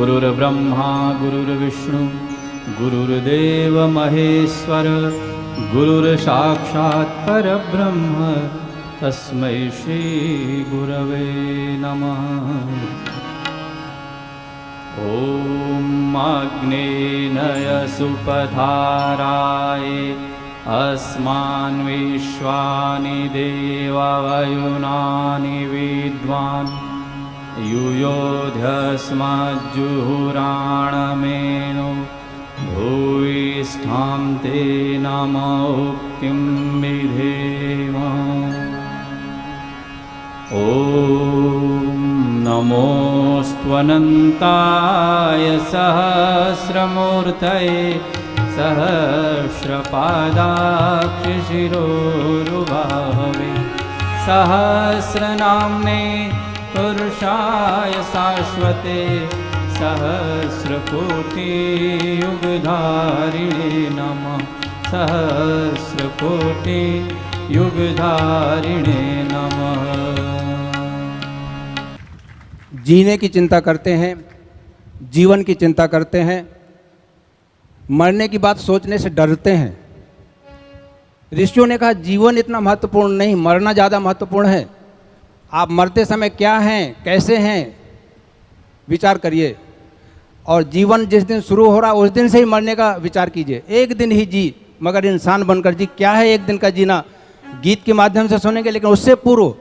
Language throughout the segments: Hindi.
गुरुर्ब्रह्मा गुरुर्विष्णु गुरुर्देव महेश्वर गुरुर्साक्षात् परब्रह्म तस्मै श्री गुरवे नमः। ॐ आग्नेय सुपधाराय अस्मान् विश्वानि देववयुनानि विद्वान् युयोध्यस्मज्जुहुराणमेनो भूयिष्ठां ते नमोक्तिं विधेम। ॐ नमोऽस्त्वनन्ताय सहस्रमूर्तये सहस्रपादाक्षशिरोरुबाहवे सहस्रनाम्ने पुरुषाय शाश्वते सहस्रकोटियुगधारिणे नमः। सहस्रकोटियुगधारिणे नमः। जीने की चिंता करते हैं, जीवन की चिंता करते हैं, मरने की बात सोचने से डरते हैं। ऋषियों ने कहा जीवन इतना महत्वपूर्ण नहीं, मरना ज़्यादा महत्वपूर्ण है। आप मरते समय क्या हैं, कैसे हैं, विचार करिए। और जीवन जिस दिन शुरू हो रहा है उस दिन से ही मरने का विचार कीजिए। एक दिन ही जी, मगर इंसान बनकर जी। क्या है एक दिन का जीना, गीत के माध्यम से सुनेंगे, लेकिन उससे पूर्व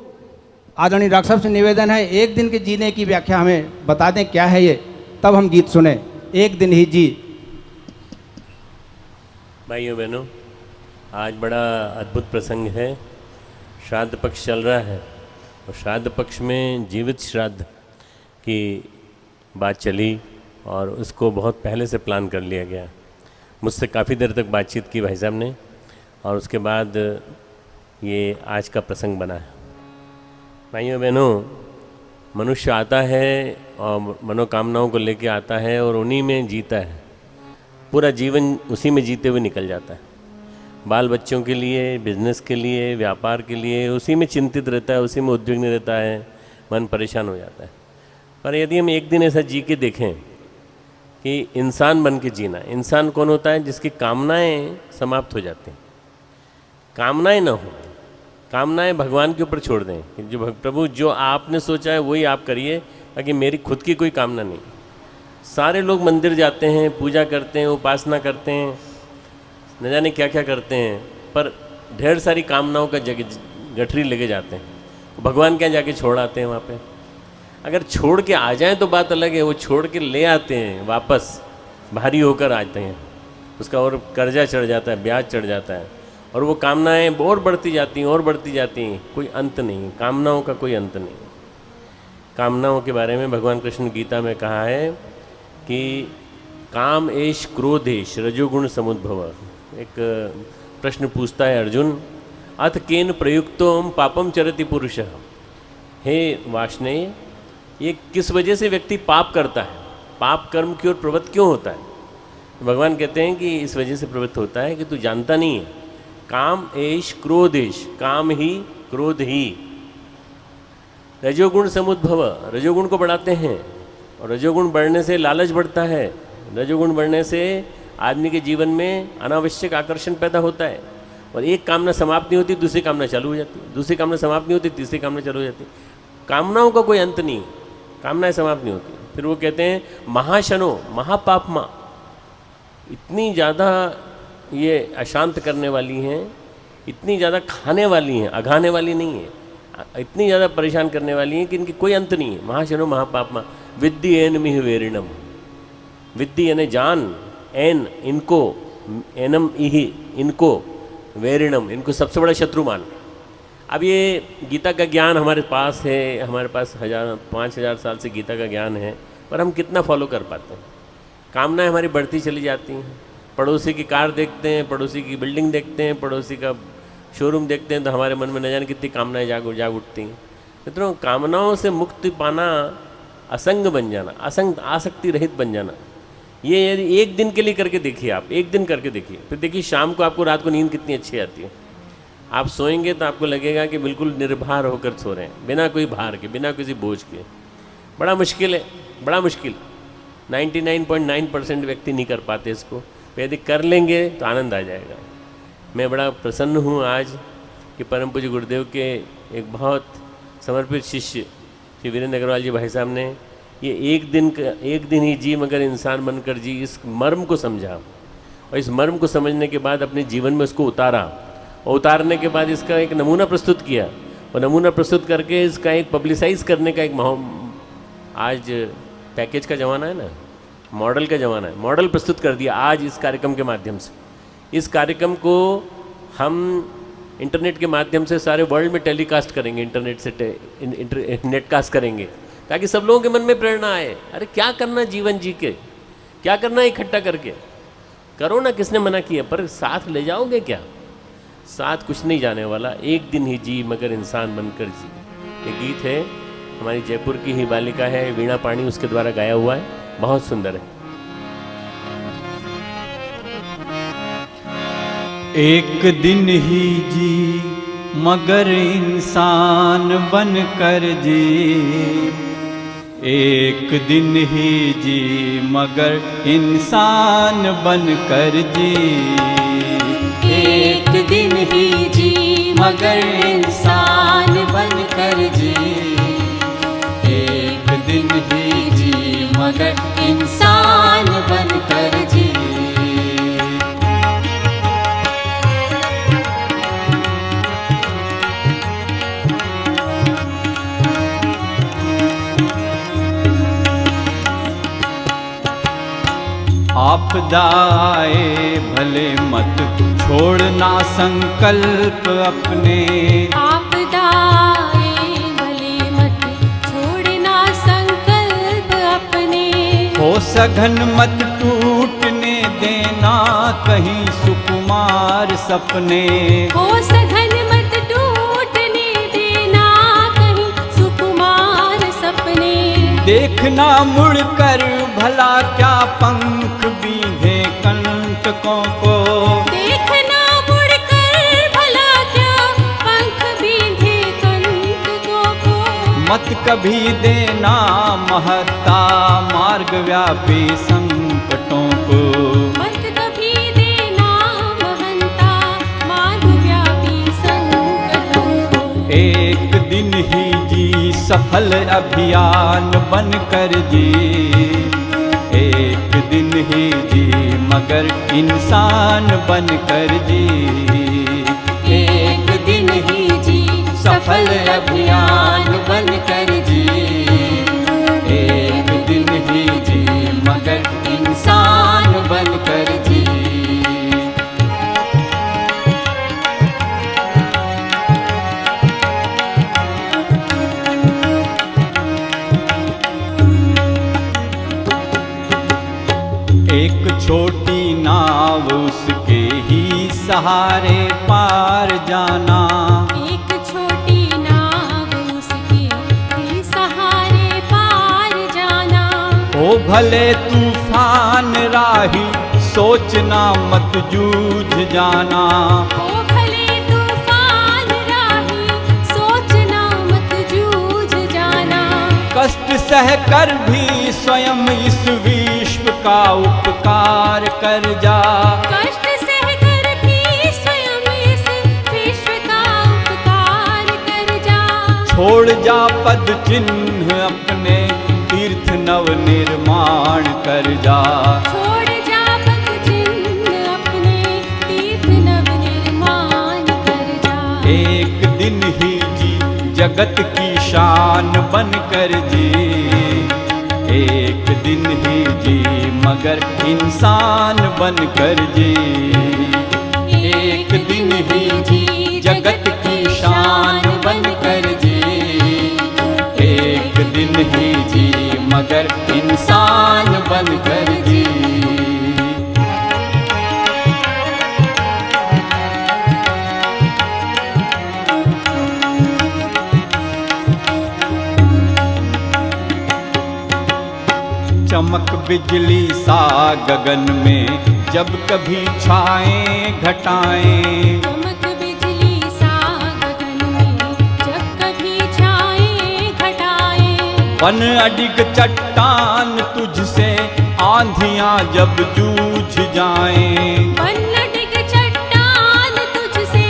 आदरणीय डॉक्टर साहब से निवेदन है एक दिन के जीने की व्याख्या हमें बता दें क्या है ये, तब हम गीत सुने। एक दिन ही जी। भाइयों बहनों, आज बड़ा अद्भुत प्रसंग है। श्राद्ध पक्ष चल रहा है और श्राद्ध पक्ष में जीवित श्राद्ध की बात चली और उसको बहुत पहले से प्लान कर लिया गया। मुझसे काफ़ी देर तक बातचीत की भाई साहब ने और उसके बाद ये आज का प्रसंग बना है। भाइयों बहनों, मनुष्य आता है और मनोकामनाओं को लेके आता है और उन्हीं में जीता है। पूरा जीवन उसी में जीते हुए निकल जाता है। बाल बच्चों के लिए, बिजनेस के लिए, व्यापार के लिए उसी में चिंतित रहता है, उसी में उद्विग्न रहता है, मन परेशान हो जाता है। पर यदि हम एक दिन ऐसा जी के देखें कि इंसान बन के जीना। इंसान कौन होता है? जिसकी कामनाएं समाप्त हो जाती हैं। कामनाएं ना हो, कामनाएं भगवान के ऊपर छोड़ दें कि जो प्रभु जो आपने सोचा है वही आप करिए, ताकि मेरी खुद की कोई कामना नहीं। सारे लोग मंदिर जाते हैं, पूजा करते हैं, उपासना करते हैं, न जाने क्या क्या करते हैं, पर ढेर सारी कामनाओं का गठरी लेके जाते हैं। भगवान क्या जाके छोड़ आते हैं वहाँ पे। अगर छोड़ के आ जाएं तो बात अलग है, वो छोड़ के ले आते हैं वापस, भारी होकर आते हैं, उसका और कर्जा चढ़ जाता है, ब्याज चढ़ जाता है, और वो कामनाएं और बढ़ती जाती हैं और बढ़ती जाती हैं, कोई अंत नहीं। कामनाओं का कोई अंत नहीं। कामनाओं के बारे में भगवान कृष्ण गीता में कहा है कि काम एश क्रोधेश रजोगुण समुद्भव। एक प्रश्न पूछता है अर्जुन, अथ केन प्रयुक्तोम पापम चरति पुरुषः। हे वाष्णेय, ये किस वजह से व्यक्ति पाप करता है, पाप कर्म की ओर प्रवृत्त क्यों होता है? भगवान कहते हैं कि इस वजह से प्रवृत्त होता है कि तू जानता नहीं है। काम एश क्रोधेश, काम ही क्रोध ही। रजोगुण समुद्भव, रजोगुण को बढ़ाते हैं और रजोगुण बढ़ने से लालच बढ़ता है। रजोगुण बढ़ने से आदमी के जीवन में अनावश्यक आकर्षण पैदा होता है और एक कामना समाप्त नहीं होती, दूसरी कामना चालू हो जाती है, दूसरी कामना समाप्त नहीं होती, तीसरी कामना चालू हो जाती है। कामनाओं का कोई अंत नहीं, कामनाएं समाप्त नहीं होती। फिर वो कहते हैं महाशनो महापापमा, इतनी ज़्यादा ये अशांत करने वाली हैं, इतनी ज़्यादा खाने वाली हैं, अघाने वाली नहीं है, इतनी ज़्यादा परेशान करने वाली हैं कि इनकी कोई अंत नहीं है। महाशनो महापापमा विद्धि एन मिह वेरिणम। विद्धि यानी जान, एन इनको, एनम इहि इनको, वेरिणम इनको सबसे बड़ा शत्रु मान। अब ये गीता का ज्ञान हमारे पास है, हमारे पास 5,000 साल से गीता का ज्ञान है, पर हम कितना फॉलो कर पाते हैं? कामनाएं हमारी बढ़ती चली जाती हैं। पड़ोसी की कार देखते हैं, पड़ोसी की बिल्डिंग देखते हैं, पड़ोसी का शोरूम देखते हैं, तो हमारे मन में न जाने कितनी कामनाएं जाग उठती हैं। मित्रों, कामनाओं से मुक्ति पाना, असंग बन जाना, आसक्ति रहित बन जाना, ये यदि एक दिन के लिए करके देखिए, आप एक दिन करके देखिए, फिर देखिए शाम को आपको, रात को नींद कितनी अच्छी आती है। आप सोएंगे तो आपको लगेगा कि बिल्कुल निर्भर होकर सो रहे हैं, बिना कोई भार के, बिना किसी बोझ के। बड़ा मुश्किल है, बड़ा मुश्किल। 99.9% व्यक्ति नहीं कर पाते इसको, यदि कर लेंगे तो आनंद आ जाएगा। मैं बड़ा प्रसन्न हूँ आज कि परम पूज्य गुरुदेव के एक बहुत समर्पित शिष्य श्री वीरेंद्र अग्रवाल जी भाई साहब ने ये एक दिन ही जी मगर इंसान बनकर जी, इस मर्म को समझा और इस मर्म को समझने के बाद अपने जीवन में उसको उतारा और उतारने के बाद इसका एक नमूना प्रस्तुत किया और नमूना प्रस्तुत करके इसका एक पब्लिसाइज करने का एक आज पैकेज का ज़माना है ना, मॉडल का ज़माना है, मॉडल प्रस्तुत कर दिया आज इस कार्यक्रम के माध्यम से। इस कार्यक्रम को हम इंटरनेट के माध्यम से सारे वर्ल्ड में टेलीकास्ट करेंगे, इंटरनेट से नेटकास्ट करेंगे ताकि सब लोगों के मन में प्रेरणा आए। अरे क्या करना जीवन जी के, क्या करना इकट्ठा करके करो ना, किसने मना किया, पर साथ ले जाओगे क्या? साथ कुछ नहीं जाने वाला, एक दिन ही जी मगर इंसान बनकर जी। ये गीत है हमारी जयपुर की ही बालिका है वीणा पाणी, उसके द्वारा गाया हुआ है, बहुत सुंदर है। एक दिन ही जी मगर इंसान बनकर जी, एक दिन ही जी मगर इंसान बनकर जी, एक दिन ही जी मगर इंसान बनकर जी, एक दिन ही जी मगर इंसान बनकर जी। आपदा आए भले मत छोड़ना संकल्प अपने, आपदा आए भले मत छोड़ना संकल्प अपने, हो सघन मत टूटने देना कहीं सुकुमार सपने, हो सघन मत टूटने देना कहीं सुकुमार सपने, देखना मुड़कर भला क्या पंख बीधे कंटकों को, देखना मुड़कर भला क्या पंख बीधे कंटकों को, मत कभी देना महत्ता मार्ग व्यापी संकटों को, मत कभी देना महंता मार्ग व्यापी संकटों को। एक दिन ही जी सफल अभियान बनकर जी, एक दिन ही जी मगर इंसान बनकर जी, एक दिन ही जी सफल अभियान बनकर जी, एक दिन ही जी मगर इंसान बनकर जी। एक छोटी नाव उसके ही सहारे पार जाना, एक छोटी नाव उसके ही सहारे पार जाना, ओ भले तूफान राही सोचना मत जूझ जाना, ओ भले तूफान राही सोचना मत जूझ जाना, कष्ट सह कर भी स्वयं इस विश्व का उपकार कर जा, कष्ट सह कर भी स्वयं इस विश्व का उपकार कर जा, छोड़ जा पद चिन्ह अपने तीर्थ नव निर्माण कर जा, छोड़ जा पद चिन्ह अपने तीर्थ नव निर्माण कर जा, एक दिन ही जी जगत की शान बनकर जी, एक दिन ही जी मगर इंसान बनकर जी, एक दिन ही जी जगत की शान बनकर जी, एक दिन ही जी मगर इंसान बनकर जी। चमक बिजली सा गगन में जब कभी छाएं घटाएं, चमक बिजली सा गगन में जब कभी छाएं घटाएं, बन अडिग चट्टान तुझसे आंधियां जब जूझ जाएं, बन लटक चट्टान तुझसे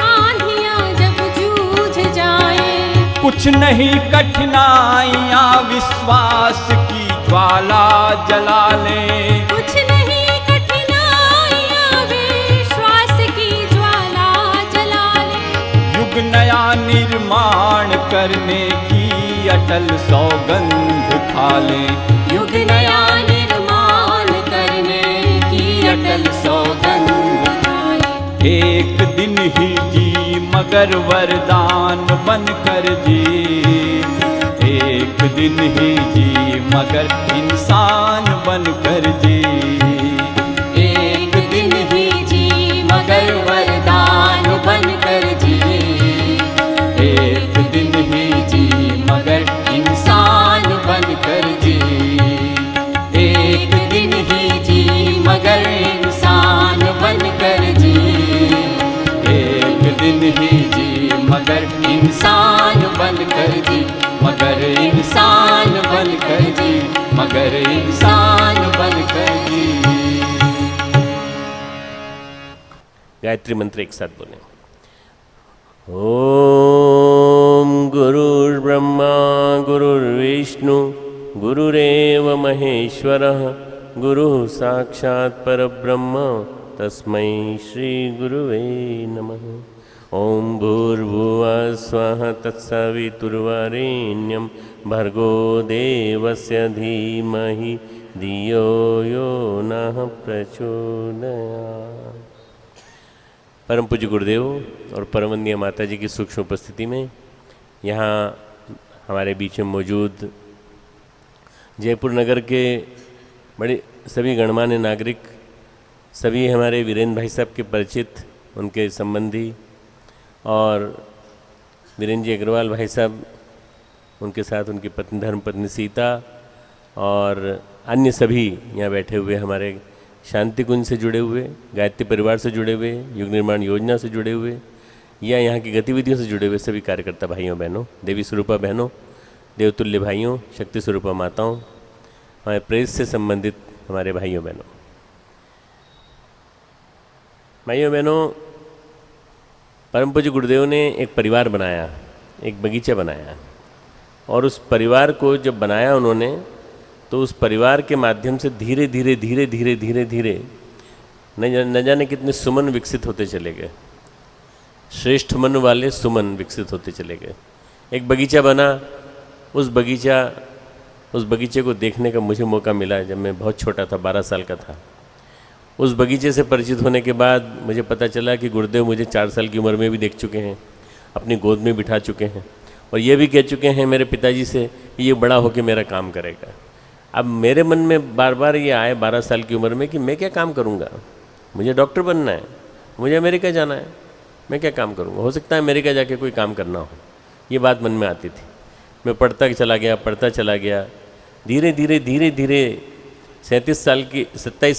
आंधियां जब जूझ जाएं। कुछ नहीं कठिनाइयां विश्वास की ज्वाला जला ले, कुछ नहीं कठिनाइयां विश्वास की ज्वाला जला ले। युग नया निर्माण करने की अटल सौगंध खा ले, युग नया निर्माण करने की अटल सौगंध खा ले। एक दिन ही जी मगर वरदान बन कर जी, एक दिन ही जी मगर इंसान बन कर जी, एक दिन ही जी मगर वरदान बन कर जी, एक दिन ही जी मगर इंसान बन कर जी, एक दिन ही जी मगर इंसान बन कर जी, एक दिन ही जी मगर इंसान बन कर जी, मगर इंसान बन कर जी, मगर इंसान बन कर जी। गायत्री मंत्र एक साथ बोलें। ओम गुरुर्ब्रह्मा गुरुर्विष्णु गुरुरेव महेश्वरः गुरुः साक्षात् परब्रह्म तस्मै श्री गुरुवे नमः। ओम भूर्भुवः स्वः तत्सवितुर्वरेण्यं भर्गो देवस्य धीमहि धियो यो नः प्रचोदयात्। परम पूज्य गुरुदेव और परमवंदनीय माता जी की सूक्ष्म उपस्थिति में यहाँ हमारे बीच में मौजूद जयपुर नगर के बड़े सभी गणमान्य नागरिक, सभी हमारे वीरेंद्र भाई साहब के परिचित, उनके संबंधी, और वीरेंद्र जी अग्रवाल भाई साहब, उनके साथ उनकी पत्नी धर्मपत्नी सीता, और अन्य सभी यहाँ बैठे हुए हमारे शांति कुंज से जुड़े हुए, गायत्री परिवार से जुड़े हुए, युग निर्माण योजना से जुड़े हुए, या यहाँ की गतिविधियों से जुड़े हुए सभी कार्यकर्ता भाइयों बहनों, देवी स्वरूपा बहनों, देवतुल्य भाइयों, शक्ति स्वरूपा माताओं, हमारे प्रेस से संबंधित हमारे भाइयों बहनों। भाइयों बहनों, परम पूज्य गुरुदेव ने एक परिवार बनाया, एक बगीचा बनाया, और उस परिवार को जब बनाया उन्होंने, तो उस परिवार के माध्यम से धीरे धीरे धीरे धीरे धीरे धीरे न जाने कितने सुमन विकसित होते चले गए, श्रेष्ठ मन वाले सुमन विकसित होते चले गए। एक बगीचा बना, उस बगीचे को देखने का मुझे मौका मिला जब मैं बहुत छोटा था, 12 साल का था। उस बगीचे से परिचित होने के बाद मुझे पता चला कि गुरुदेव मुझे 4 साल की उम्र में भी देख चुके हैं, अपनी गोद में बिठा चुके हैं, और ये भी कह चुके हैं मेरे पिताजी से कि ये बड़ा होकर मेरा काम करेगा। अब मेरे मन में बार बार ये आए 12 साल की उम्र में कि मैं क्या काम करूँगा, मुझे डॉक्टर बनना है, मुझे अमेरिका जाना है, मैं क्या काम करूँगा, हो सकता है अमेरिका जाके कोई काम करना हो, ये बात मन में आती थी। मैं पढ़ता चला गया, धीरे धीरे धीरे धीरे 27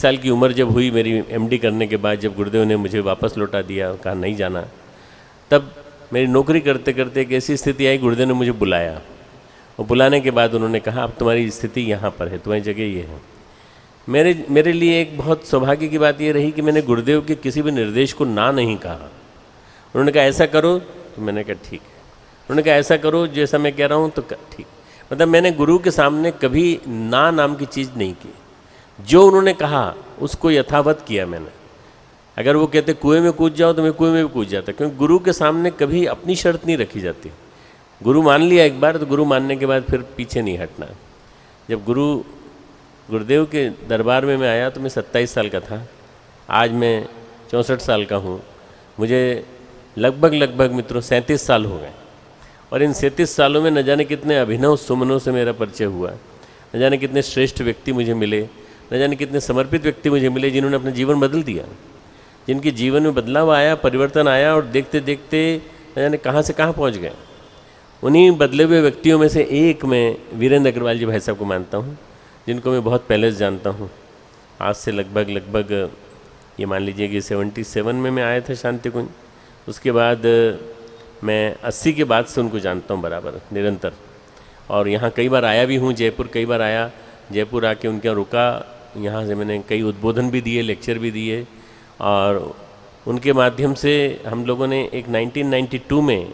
साल की उम्र जब हुई मेरी MD करने के बाद, जब गुरुदेव ने मुझे वापस लौटा दिया, कहा नहीं जाना, तब मेरी नौकरी करते करते एक ऐसी स्थिति आई, गुरुदेव ने मुझे बुलाया, और बुलाने के बाद उन्होंने कहा अब तुम्हारी स्थिति यहाँ पर है, तुम्हारी जगह ये है। मेरे लिए एक बहुत सौभाग्य की बात ये रही कि मैंने गुरुदेव के किसी भी निर्देश को ना नहीं कहा। उन्होंने कहा ऐसा करो, तो मैंने कहा ठीक है। उन्होंने कहा ऐसा करो जैसा मैं कह रहा हूँ, तो ठीक। मतलब मैंने गुरु के सामने कभी ना नाम की चीज़ नहीं की, जो उन्होंने कहा उसको यथावत किया मैंने। अगर वो कहते कुएं में कूद जाओ तो मैं कुएं में भी कूद जाता, क्योंकि गुरु के सामने कभी अपनी शर्त नहीं रखी जाती। गुरु मान लिया एक बार, तो गुरु मानने के बाद फिर पीछे नहीं हटना। जब गुरुदेव के दरबार में मैं आया तो मैं 27 साल का था, आज मैं 64 साल का हूँ। मुझे लगभग मित्रों 37 साल हो गए, और इन 37 सालों में न जाने कितने अभिनव सुमनों से मेरा परिचय हुआ, न जाने कितने श्रेष्ठ व्यक्ति मुझे मिले, न जाने कितने समर्पित व्यक्ति मुझे मिले जिन्होंने अपना जीवन बदल दिया, जिनके जीवन में बदलाव आया, परिवर्तन आया, और देखते देखते न जाने कहाँ से कहाँ पहुँच गए। उन्हीं बदले हुए व्यक्तियों में से एक मैं वीरेंद्र अग्रवाल जी भाई साहब को मानता हूँ, जिनको मैं बहुत पहले से जानता हूँ। आज से लगभग ये मान लीजिए कि 77 में मैं आया था शांति कुंज। उसके बाद मैं 80 के बाद से उनको जानता हूँ बराबर, निरंतर। और यहाँ कई बार आया भी हूँ, जयपुर कई बार आया, जयपुर आके उनके यहाँ रुका, यहाँ से मैंने कई उद्बोधन भी दिए, लेक्चर भी दिए, और उनके माध्यम से हम लोगों ने एक 1992 में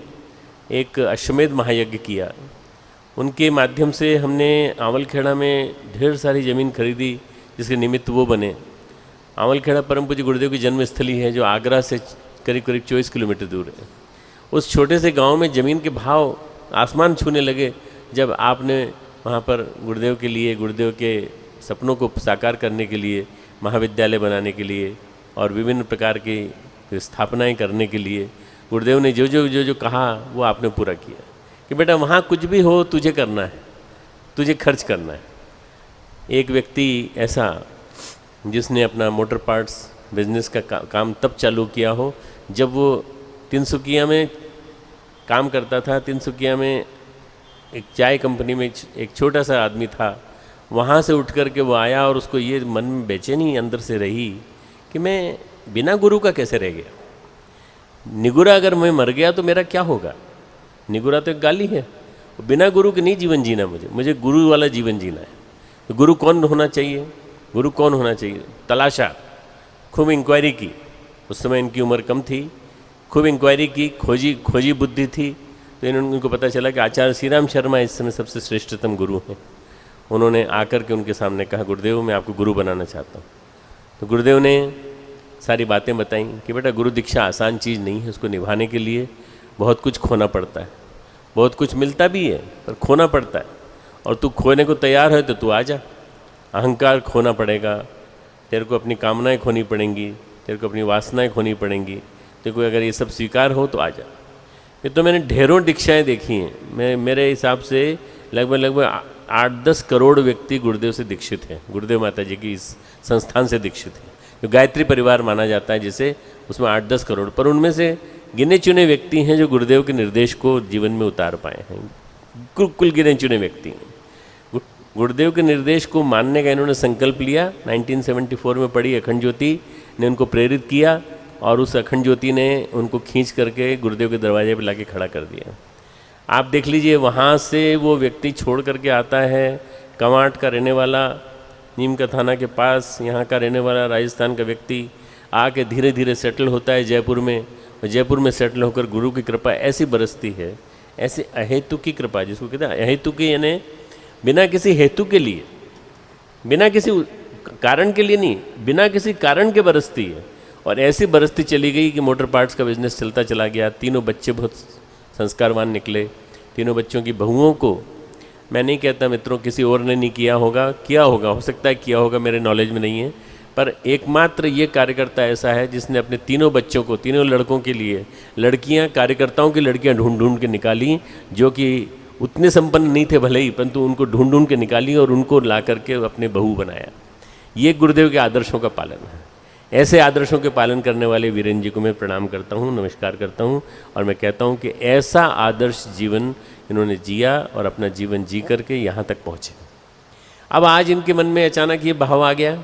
एक अश्वमेध महायज्ञ किया। उनके माध्यम से हमने आंवलखेड़ा में ढेर सारी ज़मीन खरीदी, जिसके निमित्त वो बने। आंवलखेड़ा परम पूज्य गुरुदेव की जन्मस्थली है, जो आगरा से करीब करीब 24 किलोमीटर दूर है। उस छोटे से गांव में ज़मीन के भाव आसमान छूने लगे जब आपने वहाँ पर गुरुदेव के लिए, गुरुदेव के सपनों को साकार करने के लिए, महाविद्यालय बनाने के लिए और विभिन्न प्रकार की स्थापनाएं करने के लिए गुरुदेव ने जो जो कहा वो आपने पूरा किया कि बेटा वहाँ कुछ भी हो तुझे करना है, तुझे खर्च करना है। एक व्यक्ति ऐसा जिसने अपना मोटर पार्ट्स बिजनेस का काम तब चालू किया हो जब वो तिनसुकिया में काम करता था। तिनसुकिया में एक चाय कंपनी में एक छोटा सा आदमी था। वहाँ से उठ कर के वो आया और उसको ये मन में बेचैनी अंदर से रही कि मैं बिना गुरु का कैसे रह गया। निगुरा अगर मैं मर गया तो मेरा क्या होगा। निगुरा तो एक गाली है। बिना गुरु के नहीं जीवन जीना, मुझे गुरु वाला जीवन जीना है। तो गुरु कौन होना चाहिए, गुरु कौन होना चाहिए, तलाशा, खूब इंक्वायरी की। उस समय इनकी उम्र कम थी, खूब इंक्वायरी की, खोजी बुद्धि थी। तो उनको पता चला कि आचार्य श्री राम शर्मा इस समय सबसे श्रेष्ठतम गुरु हैं। उन्होंने आकर के उनके सामने कहा, गुरुदेव मैं आपको गुरु बनाना चाहता हूँ। तो गुरुदेव ने सारी बातें बताई कि बेटा गुरु दीक्षा आसान चीज़ नहीं है, उसको निभाने के लिए बहुत कुछ खोना पड़ता है। बहुत कुछ मिलता भी है पर खोना पड़ता है, और तू खोने को तैयार है तो तू आ जा। अहंकार खोना पड़ेगा, तेरे को अपनी कामनाएं खोनी पड़ेंगी, तेरे को अपनी वासनाएं खोनी पड़ेंगी। तेरे को अगर ये सब स्वीकार हो तो आ जा। ये तो मैंने ढेरों दीक्षाएँ देखी हैं। मेरे हिसाब से लगभग 8-10 करोड़ व्यक्ति गुरुदेव से दीक्षित हैं, गुरुदेव माता जी की इस संस्थान से दीक्षित हैं। जो गायत्री परिवार माना जाता है जिसे, उसमें 8-10 करोड़, पर उनमें से गिने चुने व्यक्ति हैं जो गुरुदेव के निर्देश को जीवन में उतार पाए हैं। कुल गिने चुने व्यक्ति हैं। गुरुदेव के निर्देश को मानने का इन्होंने संकल्प लिया। 1974 में पढ़ी अखंड ज्योति ने उनको प्रेरित किया, और उस अखंड ज्योति ने उनको खींच करके गुरुदेव के दरवाजे पर लाके खड़ा कर दिया। आप देख लीजिए, वहाँ से वो व्यक्ति छोड़ करके आता है, कवाट का रहने वाला, नीम का थाना के पास यहाँ का रहने वाला राजस्थान का व्यक्ति आके धीरे धीरे सेटल होता है जयपुर में। और जयपुर में सेटल होकर गुरु की कृपा ऐसी बरसती है, ऐसे अहेतु की कृपा, जिसको कहते हैं अहेतु की, यानी बिना किसी हेतु के लिए, बिना किसी कारण के लिए नहीं, बिना किसी कारण के बरसती है। और ऐसी बरसती चली गई कि मोटर पार्ट्स का बिजनेस चलता चला गया। तीनों बच्चे बहुत संस्कारवान निकले। तीनों बच्चों की बहुओं को, मैं नहीं कहता मित्रों किसी और ने नहीं किया होगा, हो सकता है किया होगा, मेरे नॉलेज में नहीं है, पर एकमात्र ये कार्यकर्ता ऐसा है जिसने अपने तीनों बच्चों को, तीनों लड़कों के लिए लड़कियां, कार्यकर्ताओं की लड़कियां ढूंढ के निकाली, जो कि उतने संपन्न नहीं थे भले ही, परंतु उनको ढूंढ के निकाली और उनको ला करके अपने बहू बनाया। ये गुरुदेव के आदर्शों का पालन है। ऐसे आदर्शों के पालन करने वाले वीरेंद्र जी को मैं प्रणाम करता हूँ, नमस्कार करता हूँ, और मैं कहता हूँ कि ऐसा आदर्श जीवन इन्होंने जिया और अपना जीवन जी करके यहाँ तक पहुँचे। अब आज इनके मन में अचानक ये भाव आ गया,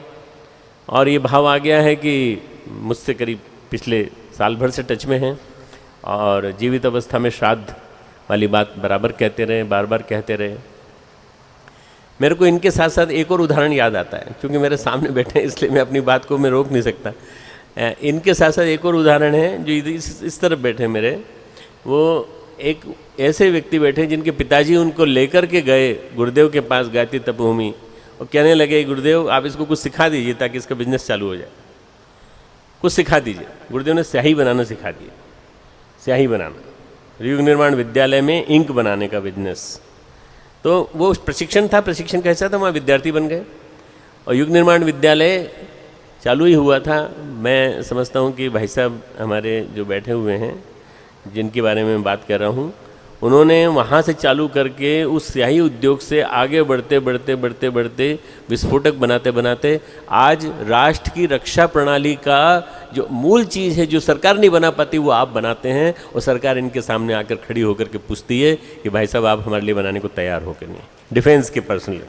और ये भाव आ गया है कि मुझसे करीब पिछले साल भर से टच में हैं, और जीवित अवस्था में श्राद्ध वाली बात बराबर कहते रहे, बार बार कहते रहे। मेरे को इनके साथ साथ एक और उदाहरण याद आता है, क्योंकि मेरे सामने बैठे हैं इसलिए मैं अपनी बात को मैं रोक नहीं सकता। इनके साथ साथ एक और उदाहरण है जो इस तरफ बैठे मेरे, वो एक ऐसे व्यक्ति बैठे जिनके पिताजी उनको लेकर के गए गुरुदेव के पास गायत्री तपोभूमि, और कहने लगे गुरुदेव आप इसको कुछ सिखा दीजिए ताकि इसका बिजनेस चालू हो जाए, कुछ सिखा दीजिए। गुरुदेव ने स्याही बनाना सिखा दिया, स्याही बनाना, युग निर्माण विद्यालय में इंक बनाने का बिजनेस। तो वो प्रशिक्षण था, प्रशिक्षण कैसा था, वहाँ विद्यार्थी बन गए और युग निर्माण विद्यालय चालू ही हुआ था। मैं समझता हूँ कि भाई साहब हमारे जो बैठे हुए हैं, जिनके बारे में मैं बात कर रहा हूँ, उन्होंने वहाँ से चालू करके उस स्याही उद्योग से आगे बढ़ते बढ़ते बढ़ते बढ़ते विस्फोटक बनाते बनाते आज राष्ट्र की रक्षा प्रणाली का जो मूल चीज़ है, जो सरकार नहीं बना पाती, वो आप बनाते हैं। और सरकार इनके सामने आकर खड़ी होकर के पूछती है कि भाई साहब आप हमारे लिए बनाने को तैयार हो कि नहीं। डिफेंस के पर्सनल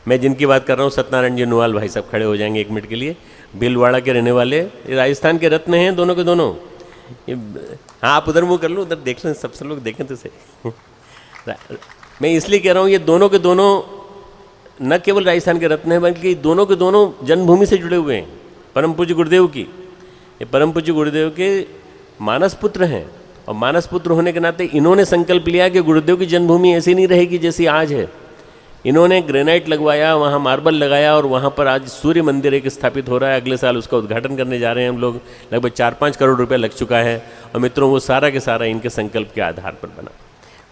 मैं जिनकी बात कर रहा हूँ, सत्यनारायण जी नोवाल भाई साहब खड़े हो जाएंगे 1 मिनट के लिए। भीलवाड़ा के रहने वाले, राजस्थान के रत्न हैं दोनों के दोनों। हाँ आप उधर मुँह कर लो, उधर देख लें, सब लोग देखें तो सही। मैं इसलिए कह रहा हूँ ये दोनों के दोनों न केवल राजस्थान के रत्न हैं बल्कि दोनों के दोनों जन्मभूमि से जुड़े हुए हैं। परम पूज्य गुरुदेव की, ये परम पूज्य गुरुदेव के मानस पुत्र हैं, और मानस पुत्र होने के नाते इन्होंने संकल्प लिया कि गुरुदेव की जन्मभूमि ऐसी नहीं रहेगी जैसी आज है। इन्होंने ग्रेनाइट लगवाया, वहाँ मार्बल लगाया, और वहाँ पर आज सूर्य मंदिर एक स्थापित हो रहा है। अगले साल उसका उद्घाटन करने जा रहे हैं हम लोग। लगभग 4-5 करोड़ रुपया लग चुका है। और मित्रों, वो सारा के सारा इनके संकल्प के आधार पर बना।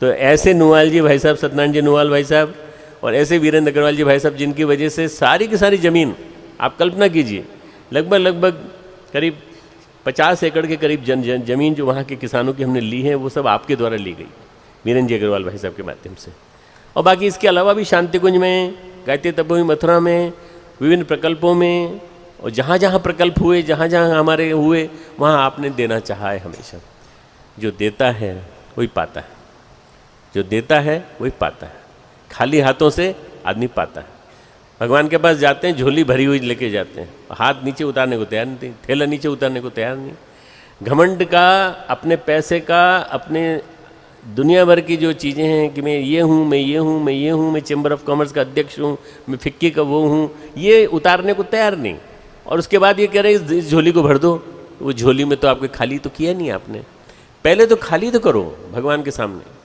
तो ऐसे नुआल जी भाई साहब, सत्यनारायण जी नुआल भाई साहब, और ऐसे वीरेंद्र अग्रवाल जी भाई साहब, जिनकी वजह से सारी की सारी ज़मीन, आप कल्पना कीजिए, लगभग करीब 50 एकड़ के करीब ज़मीन जो वहाँ के किसानों की हमने ली है, वो सब आपके द्वारा ली गई, वीरेंद्र जी अग्रवाल भाई साहब के माध्यम से। और बाकी इसके अलावा भी शांति कुंज में, गायत्री तपोवन मथुरा में, विभिन्न प्रकल्पों में, और जहाँ जहाँ प्रकल्प हुए, जहाँ जहाँ हमारे हुए, वहाँ आपने देना चाहा है हमेशा। जो देता है वही पाता है, जो देता है वही पाता है। खाली हाथों से आदमी पाता है। भगवान के पास जाते हैं, झोली भरी हुई लेके जाते हैं, हाथ नीचे उतारने को तैयार नहीं, थैला नीचे उतारने को तैयार नहीं। घमंड का, अपने पैसे का, अपने दुनिया भर की जो चीज़ें हैं कि मैं ये हूँ, मैं ये हूँ, मैं ये हूँ, मैं चैम्बर ऑफ कॉमर्स का अध्यक्ष हूँ, मैं फिक्की का वो हूँ, ये उतारने को तैयार नहीं। और उसके बाद ये कह रहे हैं इस झोली को भर दो। वो झोली में तो आपके खाली तो किया नहीं आपने, पहले तो खाली तो करो भगवान के सामने।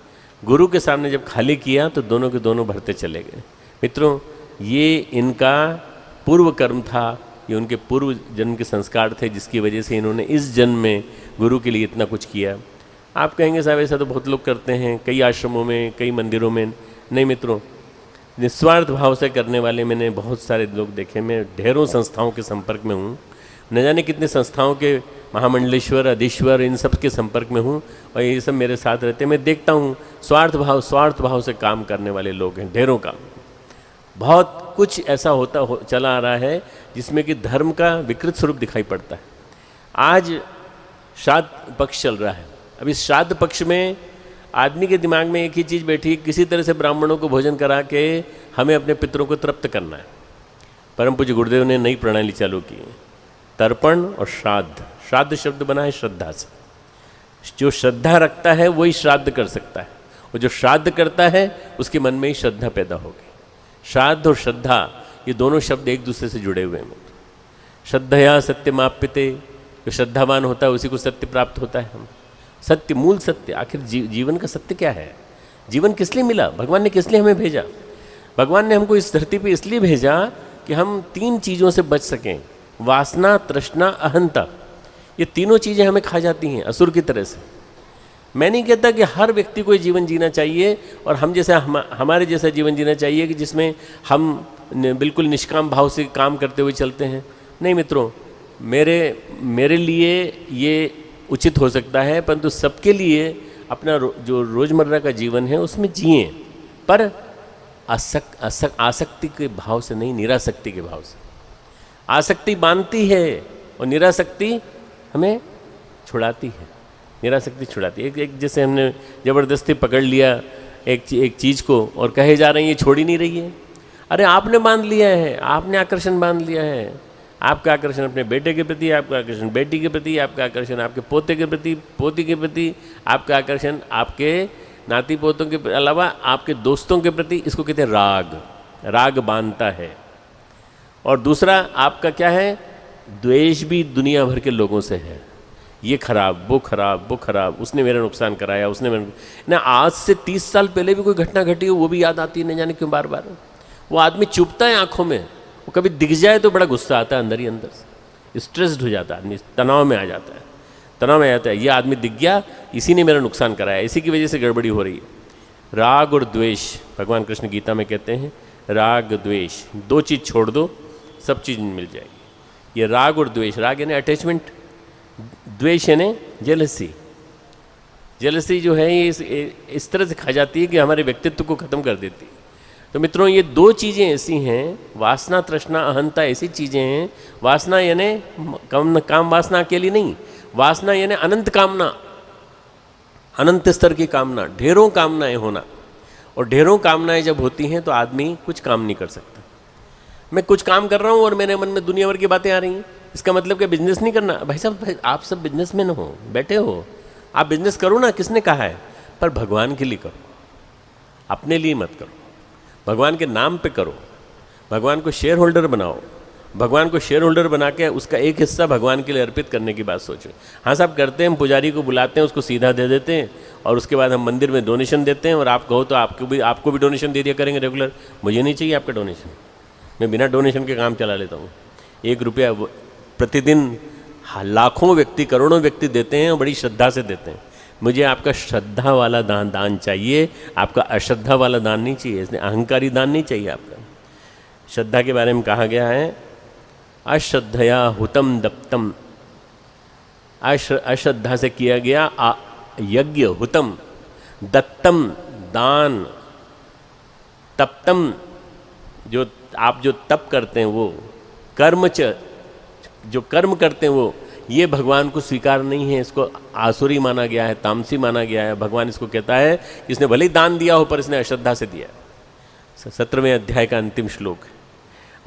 गुरु के सामने जब खाली किया तो दोनों के दोनों भरते चले गए। मित्रों, ये इनका पूर्व कर्म था, ये उनके पूर्व जन्म के संस्कार थे, जिसकी वजह से इन्होंने इस जन्म में गुरु के लिए इतना कुछ किया। आप कहेंगे साहब ऐसा तो बहुत लोग करते हैं, कई आश्रमों में, कई मंदिरों में। नहीं मित्रों, निस्वार्थ भाव से करने वाले मैंने बहुत सारे लोग देखे। मैं ढेरों संस्थाओं के संपर्क में हूँ, न जाने कितने संस्थाओं के महामंडलेश्वर, अधीश्वर, इन सब के संपर्क में हूँ, और ये सब मेरे साथ रहते हैं। मैं देखता हूँ स्वार्थ भाव से काम करने वाले लोग हैं, ढेरों का। बहुत कुछ ऐसा चला आ रहा है जिसमें कि धर्म का विकृत स्वरूप दिखाई पड़ता है। आज श्राद्ध पक्ष चल रहा है। अब इस श्राद्ध पक्ष में आदमी के दिमाग में एक ही चीज़ बैठी, किसी तरह से ब्राह्मणों को भोजन करा के हमें अपने पितरों को तृप्त करना है। परम पूज्य गुरुदेव ने नई प्रणाली चालू की है, तर्पण और श्राद्ध। श्राद्ध शब्द बना है श्रद्धा से। जो श्रद्धा रखता है वही श्राद्ध कर सकता है, और जो श्राद्ध करता है उसके मन में ही श्रद्धा पैदा होगी। श्राद्ध और श्रद्धा ये दोनों शब्द एक दूसरे से जुड़े हुए हैं। श्रद्धया सत्यमाप्यते, जो श्रद्धावान होता है उसी को सत्य प्राप्त होता है। हम सत्य, मूल सत्य, आखिर जीवन का सत्य क्या है? जीवन किस लिए मिला? भगवान ने किस लिए हमें भेजा? भगवान ने हमको इस धरती पे इसलिए भेजा कि हम 3 चीज़ों से बच सकें, वासना, तृष्णा, अहंता। ये तीनों चीज़ें हमें खा जाती हैं असुर की तरह से। मैं नहीं कहता कि हर व्यक्ति को जीवन जीना चाहिए और हमारे जैसा जीवन जीना चाहिए कि जिसमें हम बिल्कुल निष्काम भाव से काम करते हुए चलते हैं। नहीं मित्रों, मेरे लिए ये उचित हो सकता है, परंतु सबके लिए अपना जो रोज़मर्रा का जीवन है उसमें जिए, पर आसक्ति के भाव से नहीं, निरासक्ति के भाव से। आसक्ति बांधती है और निरासक्ति हमें छुड़ाती है। निरासक्ति छुड़ाती है। एक जैसे हमने ज़बरदस्ती पकड़ लिया एक चीज़ को और कहे जा रहे हैं ये छोड़ ही नहीं रही है। अरे आपने बांध लिया है, आपने आकर्षण बांध लिया है। आपका आकर्षण अपने बेटे के प्रति, आपका आकर्षण बेटी के प्रति, आपका आकर्षण आपके पोते के प्रति, पोती के प्रति, आपका आकर्षण आपके नाती पोतों के अलावा आपके दोस्तों के प्रति। इसको कहते हैं राग। राग बांधता है। और दूसरा आपका क्या है? द्वेष भी दुनिया भर के लोगों से है। ये खराब, वो खराब, वो खराब, उसने मेरा नुकसान कराया, उसने मेरा ना। आज से 30 साल पहले भी कोई घटना घटी हो वो भी याद आती है, नहीं जाने क्यों बार बार। वो आदमी चुभता है आंखों में, वो कभी दिख जाए तो बड़ा गुस्सा आता है अंदर ही अंदर से, स्ट्रेस्ड हो जाता है आदमी, तनाव में आ जाता है, तनाव में आ जाता है। ये आदमी दिख गया, इसी ने मेरा नुकसान कराया, इसी की वजह से गड़बड़ी हो रही है। राग और द्वेष, भगवान कृष्ण गीता में कहते हैं राग द्वेष 2 चीज़ छोड़ दो, सब चीज़ मिल जाएगी। ये राग और द्वेष, राग यानी अटैचमेंट, द्वेष यानी जेलसी। जेलसी जो है ये इस तरह से खा जाती है कि हमारे व्यक्तित्व को ख़त्म कर देती है। तो मित्रों, ये 2 चीज़ें ऐसी हैं, वासना, तृष्णा, अहंता ऐसी चीज़ें हैं। वासना यानी काम वासना अकेली नहीं, वासना यानी अनंत कामना, अनंत स्तर की कामना, ढेरों कामनाएं होना। और ढेरों कामनाएं जब होती हैं तो आदमी कुछ काम नहीं कर सकता। मैं कुछ काम कर रहा हूँ और मेरे मन में दुनिया भर की बातें आ रही हैं, इसका मतलब क्या बिजनेस नहीं करना? भाई साहब, आप सब बिजनेसमैन हो, बैठे हो, आप बिजनेस करो ना, किसने कहा है? पर भगवान के लिए करो, अपने लिए मत करो, भगवान के नाम पे करो। भगवान को शेयर होल्डर बनाओ, भगवान को शेयर होल्डर बना के उसका एक हिस्सा भगवान के लिए अर्पित करने की बात सोचो। हाँ साहब करते हैं, हम पुजारी को बुलाते हैं, उसको सीधा दे देते हैं और उसके बाद हम मंदिर में डोनेशन देते हैं, और आप कहो तो आपको भी डोनेशन दे दिया करेंगे रेगुलर। मुझे नहीं चाहिए आपका डोनेशन, मैं बिना डोनेशन के काम चला लेता हूँ। 1 रुपया प्रतिदिन लाखों व्यक्ति, करोड़ों व्यक्ति देते हैं और बड़ी श्रद्धा से देते हैं। मुझे आपका श्रद्धा वाला दान चाहिए, आपका अश्रद्धा वाला दान नहीं चाहिए, इसलिए अहंकारी दान नहीं चाहिए आपका। श्रद्धा के बारे में कहा गया है, अश्रद्धया हुतम दप्तम, अश्रद्धा से किया गया यज्ञ, हुतम दत्तम दान, तप्तम जो आप जो तप करते हैं वो, कर्म जो कर्म करते हैं वो, ये भगवान को स्वीकार नहीं है, इसको आसुरी माना गया है, तामसी माना गया है। भगवान इसको कहता है कि इसने भले ही दान दिया हो पर इसने अश्रद्धा से दिया। 17वें अध्याय का अंतिम श्लोक है।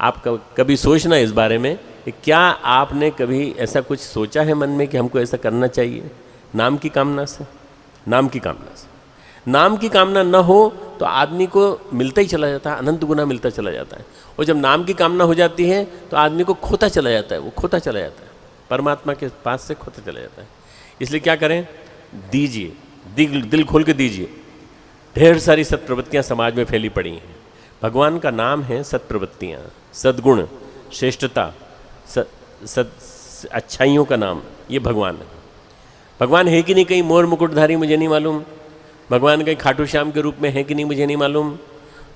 आप कभी सोचना इस बारे में कि क्या आपने कभी ऐसा कुछ सोचा है मन में कि हमको ऐसा करना चाहिए नाम की कामना से? नाम की कामना से, नाम की कामना न हो तो आदमी को मिलता ही चला जाता है, अनंत गुना मिलता चला जाता है। और जब नाम की कामना हो जाती है तो आदमी को खोता चला जाता है, वो खोता चला जाता है, परमात्मा के पास से खोता चला जाता है। इसलिए क्या करें, दीजिए, दिल खोल के दीजिए। ढेर सारी सत्प्रवृत्तियाँ समाज में फैली पड़ी हैं। भगवान का नाम है सत्प्रवृत्तियाँ, सद्गुण, श्रेष्ठता, अच्छाइयों का नाम, ये भगवान है। भगवान है कि नहीं कहीं मोर मुकुटधारी, मुझे नहीं मालूम। भगवान कहीं खाटू श्याम के रूप में है कि नहीं, मुझे नहीं मालूम।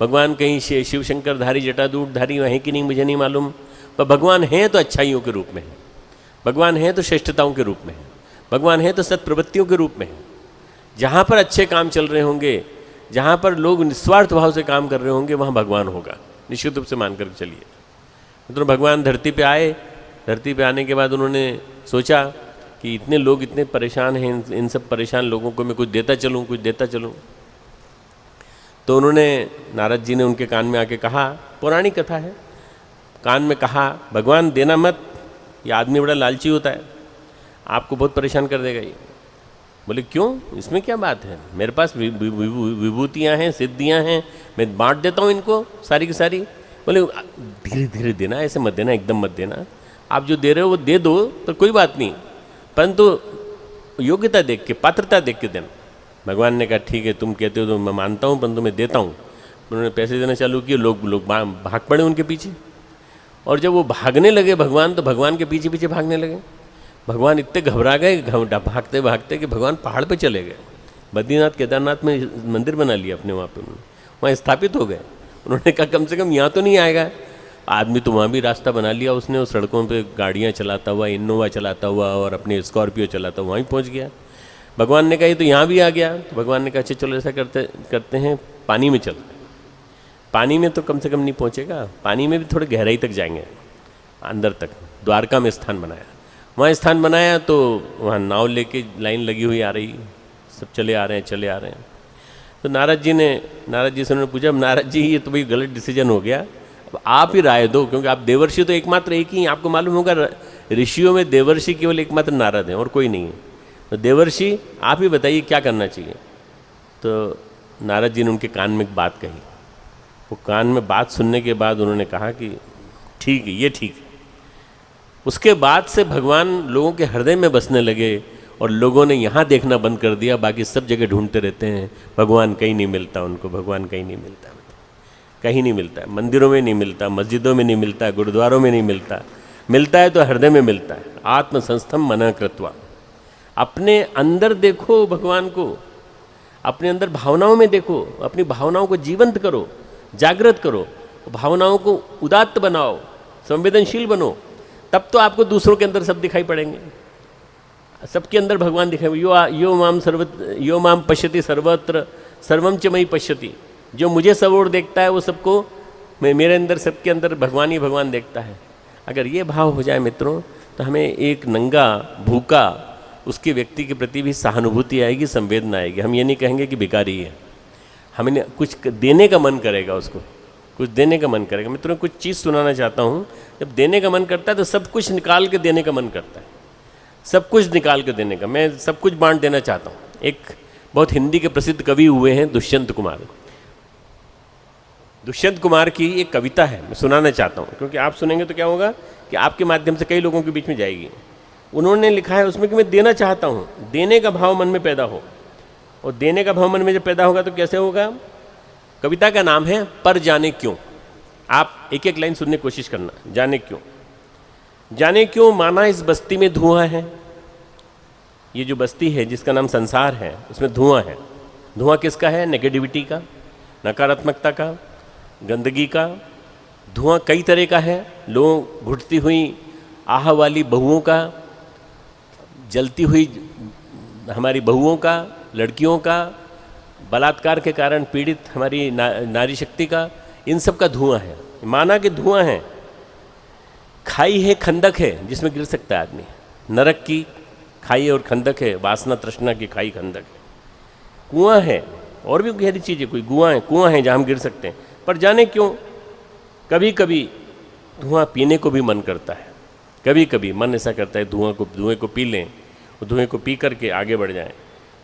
भगवान कहीं शिव शंकरधारी जटादूतधारी है कि नहीं, मुझे नहीं मालूम। पर भगवान है तो अच्छाइयों के रूप में है, भगवान है तो श्रेष्ठताओं के रूप में है, भगवान है तो सत्प्रवृत्तियों के रूप में है। जहाँ पर अच्छे काम चल रहे होंगे, जहाँ पर लोग निस्वार्थ भाव से काम कर रहे होंगे, वहाँ भगवान होगा, निश्चित रूप से मान कर चलिए। तो भगवान धरती पे आए, धरती पे आने के बाद उन्होंने सोचा कि इतने लोग इतने परेशान हैं, इन सब परेशान लोगों को मैं कुछ देता चलूँ, कुछ देता चलूँ। तो उन्होंने, नारद जी ने उनके कान में आके कहा, पौराणिक कथा है, कान में कहा, भगवान देना मत, ये आदमी बड़ा लालची होता है, आपको बहुत परेशान कर देगा ये। बोले क्यों, इसमें क्या बात है, मेरे पास विभूतियाँ हैं, सिद्धियाँ हैं, मैं बांट देता हूँ इनको सारी की सारी। बोले धीरे धीरे देना, ऐसे मत देना, एकदम मत देना, आप जो दे रहे हो वो दे दो तो कोई बात नहीं, परंतु योग्यता देख के, पात्रता देख के देना। भगवान ने कहा ठीक है, तुम कहते हो तो मैं मानता हूँ, परंतु मैं देता हूँ। उन्होंने पैसे देना चालू किए, लोग भाग पड़े उनके पीछे, और जब वो भागने लगे भगवान, तो भगवान के पीछे पीछे भागने लगे। भगवान इतने घबरा गए भागते भागते कि भगवान पहाड़ पे चले गए। बद्रीनाथ केदारनाथ में मंदिर बना लिया अपने वहाँ पे, वहाँ स्थापित हो गए। उन्होंने कहा कम से कम यहाँ तो नहीं आएगा आदमी, तो वहाँ भी रास्ता बना लिया उसने, उस सड़कों पे गाड़ियाँ चलाता हुआ, इनोवा चलाता हुआ और अपने स्कॉर्पियो चलाता हुआ वहीं पहुँच गया। भगवान ने कहा ये तो यहाँ भी आ गया। तो भगवान ने कहा अच्छा चलो ऐसा करते हैं, पानी में चलते हैं। पानी में तो कम से कम नहीं पहुँचेगा, पानी में भी थोड़ी गहराई तक जाएंगे, अंदर तक। द्वारका में स्थान बनाया, वहाँ स्थान बनाया तो वहाँ नाव लेके लाइन लगी हुई आ रही, सब चले आ रहे हैं। तो नारद जी से उन्होंने पूछा, नारद जी ये तो भाई गलत डिसीजन हो गया, अब आप ही राय दो, क्योंकि आप देवर्षि तो एकमात्र एक ही, आपको मालूम होगा ऋषियों में देवर्षि केवल एकमात्र नारद हैं और कोई नहीं है। तो देवर्षि आप ही बताइए क्या करना चाहिए। तो नारद जी ने उनके कान में एक बात कही। वो कान में बात सुनने के बाद उन्होंने कहा कि ठीक है, ये ठीक है। उसके बाद से भगवान लोगों के हृदय में बसने लगे और लोगों ने यहाँ देखना बंद कर दिया, बाकी सब जगह ढूंढते रहते हैं, भगवान कहीं नहीं मिलता उनको, भगवान कहीं नहीं मिलता, कहीं नहीं मिलता है। मंदिरों में नहीं मिलता, मस्जिदों में नहीं मिलता, गुरुद्वारों में नहीं मिलता, मिलता है तो हृदय में मिलता है। आत्मसंस्थम मना कृत्वा, अपने अंदर देखो भगवान को, अपने अंदर भावनाओं में देखो, अपनी भावनाओं को जीवंत करो, जागृत करो, भावनाओं को उदात्त बनाओ, संवेदनशील बनो, तब तो आपको दूसरों के अंदर सब दिखाई पड़ेंगे, सबके अंदर भगवान दिखाई। यो माम पश्यति सर्वत्र सर्वम च मयि पश्यति, जो मुझे सब ओर देखता है वो सबको, मेरे अंदर सबके अंदर भगवान ही भगवान देखता है। अगर ये भाव हो जाए मित्रों, तो हमें एक नंगा भूखा उसके व्यक्ति के प्रति भी सहानुभूति आएगी, संवेदना आएगी। हम ये नहीं कहेंगे कि भिखारी है, हमें कुछ देने का मन करेगा, उसको कुछ देने का मन करेगा। मित्रों कुछ चीज़ सुनाना चाहता हूँ, जब देने का मन करता है तो सब कुछ निकाल के देने का मन करता है, सब कुछ निकाल के देने का, मैं सब कुछ बांट देना चाहता हूँ। एक बहुत हिंदी के प्रसिद्ध कवि हुए हैं दुष्यंत कुमार, दुष्यंत कुमार की एक कविता है, मैं सुनाना चाहता हूँ, क्योंकि आप सुनेंगे तो क्या होगा कि आपके माध्यम से कई लोगों के बीच में जाएगी। उन्होंने लिखा है उसमें कि मैं देना चाहता हूँ, देने का भाव मन में पैदा हो। और देने का भाव मन में जब पैदा होगा तो कैसे होगा? कविता का नाम है पर जाने क्यों। आप एक एक लाइन सुनने की कोशिश करना। जाने क्यों, जाने क्यों माना इस बस्ती में धुआं है। ये जो बस्ती है जिसका नाम संसार है, उसमें धुआं है। धुआं किसका है? नेगेटिविटी का, नकारात्मकता का, गंदगी का। धुआं कई तरह का है। लोग घुटती हुई आह वाली बहुओं का, जलती हुई हमारी बहुओं का, लड़कियों का, बलात्कार के कारण पीड़ित हमारी नारी शक्ति का, इन सब का धुआं है। माना कि धुआं है। खाई है, खंदक है जिसमें गिर सकता है आदमी। नरक की खाई और खंदक है, वासना तृष्णा की खाई खंदक है। कुआं है, और भी गहरी चीज़ है, कोई कुआं है जहाँ हम गिर सकते हैं। पर जाने क्यों कभी कभी धुआं पीने को भी मन करता है। कभी कभी मन ऐसा करता है धुएं को पी लें, धुएं को पी करके आगे बढ़ जाएं।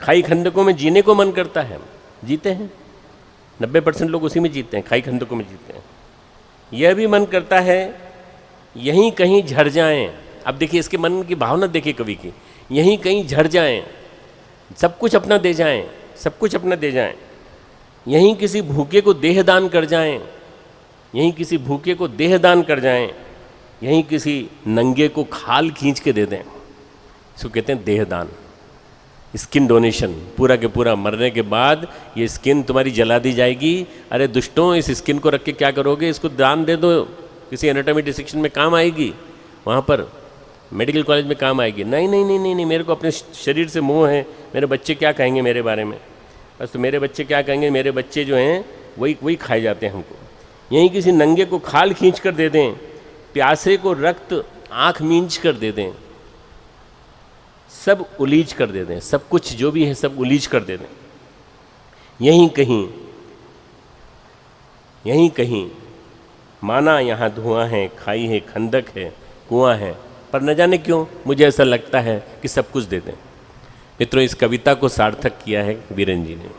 खाई खंदकों में जीने को मन करता है, जीते हैं। 90% लोग उसी में जीते हैं, खाई खंदकों में जीते हैं। यह भी मन करता है यहीं कहीं झड़ जाएं। अब देखिए इसके मन की भावना देखिए कवि की, यहीं कहीं झड़ जाएं, सब कुछ अपना दे जाएं, सब कुछ अपना दे जाएं। यहीं किसी भूखे को देह दान कर जाएं, यहीं किसी भूखे को देह दान कर जाएं, यहीं किसी नंगे को खाल खींच के दे दें। इसको कहते हैं देह दान, स्किन डोनेशन। पूरा के पूरा मरने के बाद ये स्किन तुम्हारी जला दी जाएगी। अरे दुष्टों, इस स्किन को रख के क्या करोगे? इसको दान दे दो, किसी एनाटॉमी डिसेक्शन में काम आएगी, वहाँ पर मेडिकल कॉलेज में काम आएगी। नहीं नहीं नहीं नहीं नहीं, मेरे को अपने शरीर से मोह है। मेरे बच्चे क्या कहेंगे मेरे बारे में? बस तो मेरे बच्चे क्या कहेंगे? मेरे बच्चे जो हैं वही खाए जाते हैं हमको। यहीं किसी नंगे को खाल खींच कर दे दें, प्यासे को रक्त आँख मींच कर दे दें, सब उलीच कर दे दें, सब कुछ जो भी है सब उलीच कर दे दें। यहीं कहीं माना यहाँ धुआं है, खाई है, खंदक है, कुआं है, पर न जाने क्यों मुझे ऐसा लगता है कि सब कुछ दे दें। मित्रों, इस कविता को सार्थक किया है वीरेंद्र जी ने।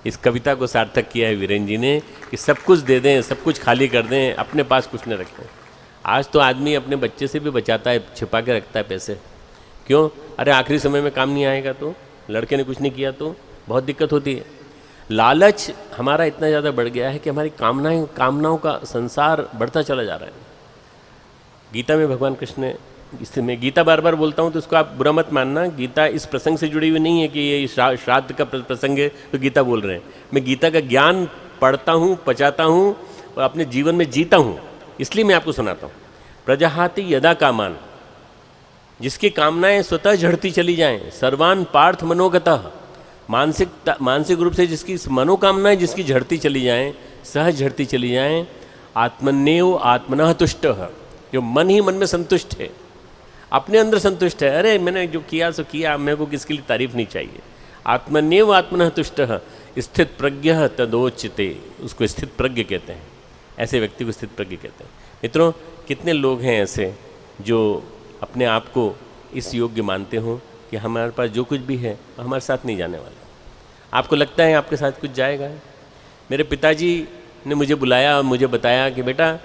इस कविता को सार्थक किया है वीरेंद्र जी ने कि सब कुछ दे दें, सब कुछ खाली कर दें, अपने पास कुछ न रखें। आज तो आदमी अपने बच्चे से भी बचाता है, छिपा के रखता है पैसे। क्यों? अरे आखिरी समय में काम नहीं आएगा तो, लड़के ने कुछ नहीं किया तो बहुत दिक्कत होती है। लालच हमारा इतना ज़्यादा बढ़ गया है कि हमारी कामनाओं का संसार बढ़ता चला जा रहा है। गीता में भगवान कृष्ण ने, इससे मैं गीता बार बार बोलता हूँ तो उसको आप बुरा मत मानना। गीता इस प्रसंग से जुड़ी हुई नहीं है कि ये श्राद्ध का प्रसंग है तो गीता बोल रहे हैं। मैं गीता का ज्ञान पढ़ता हूँ, पचाता हूँ और अपने जीवन में जीता हूँ, इसलिए मैं आपको सुनाता हूँ। प्रजाहाति यदा कामान, जिसकी कामनाएं स्वतः झड़ती चली जाएं, सर्वान पार्थ मनोगतः, मानसिक रूप से जिसकी मनोकामनाएं जिसकी झड़ती चली जाएं, सहज झड़ती चली जाएं। आत्मन्येव आत्मनः तुष्टः, जो मन ही मन में संतुष्ट है, अपने अंदर संतुष्ट है। अरे मैंने जो किया सो किया, मेरे को किसके लिए तारीफ नहीं चाहिए। आत्मन्येव आत्मनः तुष्टः स्थित प्रज्ञः तदोच्यते, उसको स्थित प्रज्ञ कहते हैं। ऐसे व्यक्ति को स्थित प्रज्ञ कहते हैं। मित्रों, कितने लोग हैं ऐसे जो अपने आप को इस योग्य मानते हो कि हमारे पास जो कुछ भी है हमारे साथ नहीं जाने वाला। आपको लगता है आपके साथ कुछ जाएगा? मेरे पिताजी ने मुझे बुलाया और मुझे बताया कि बेटा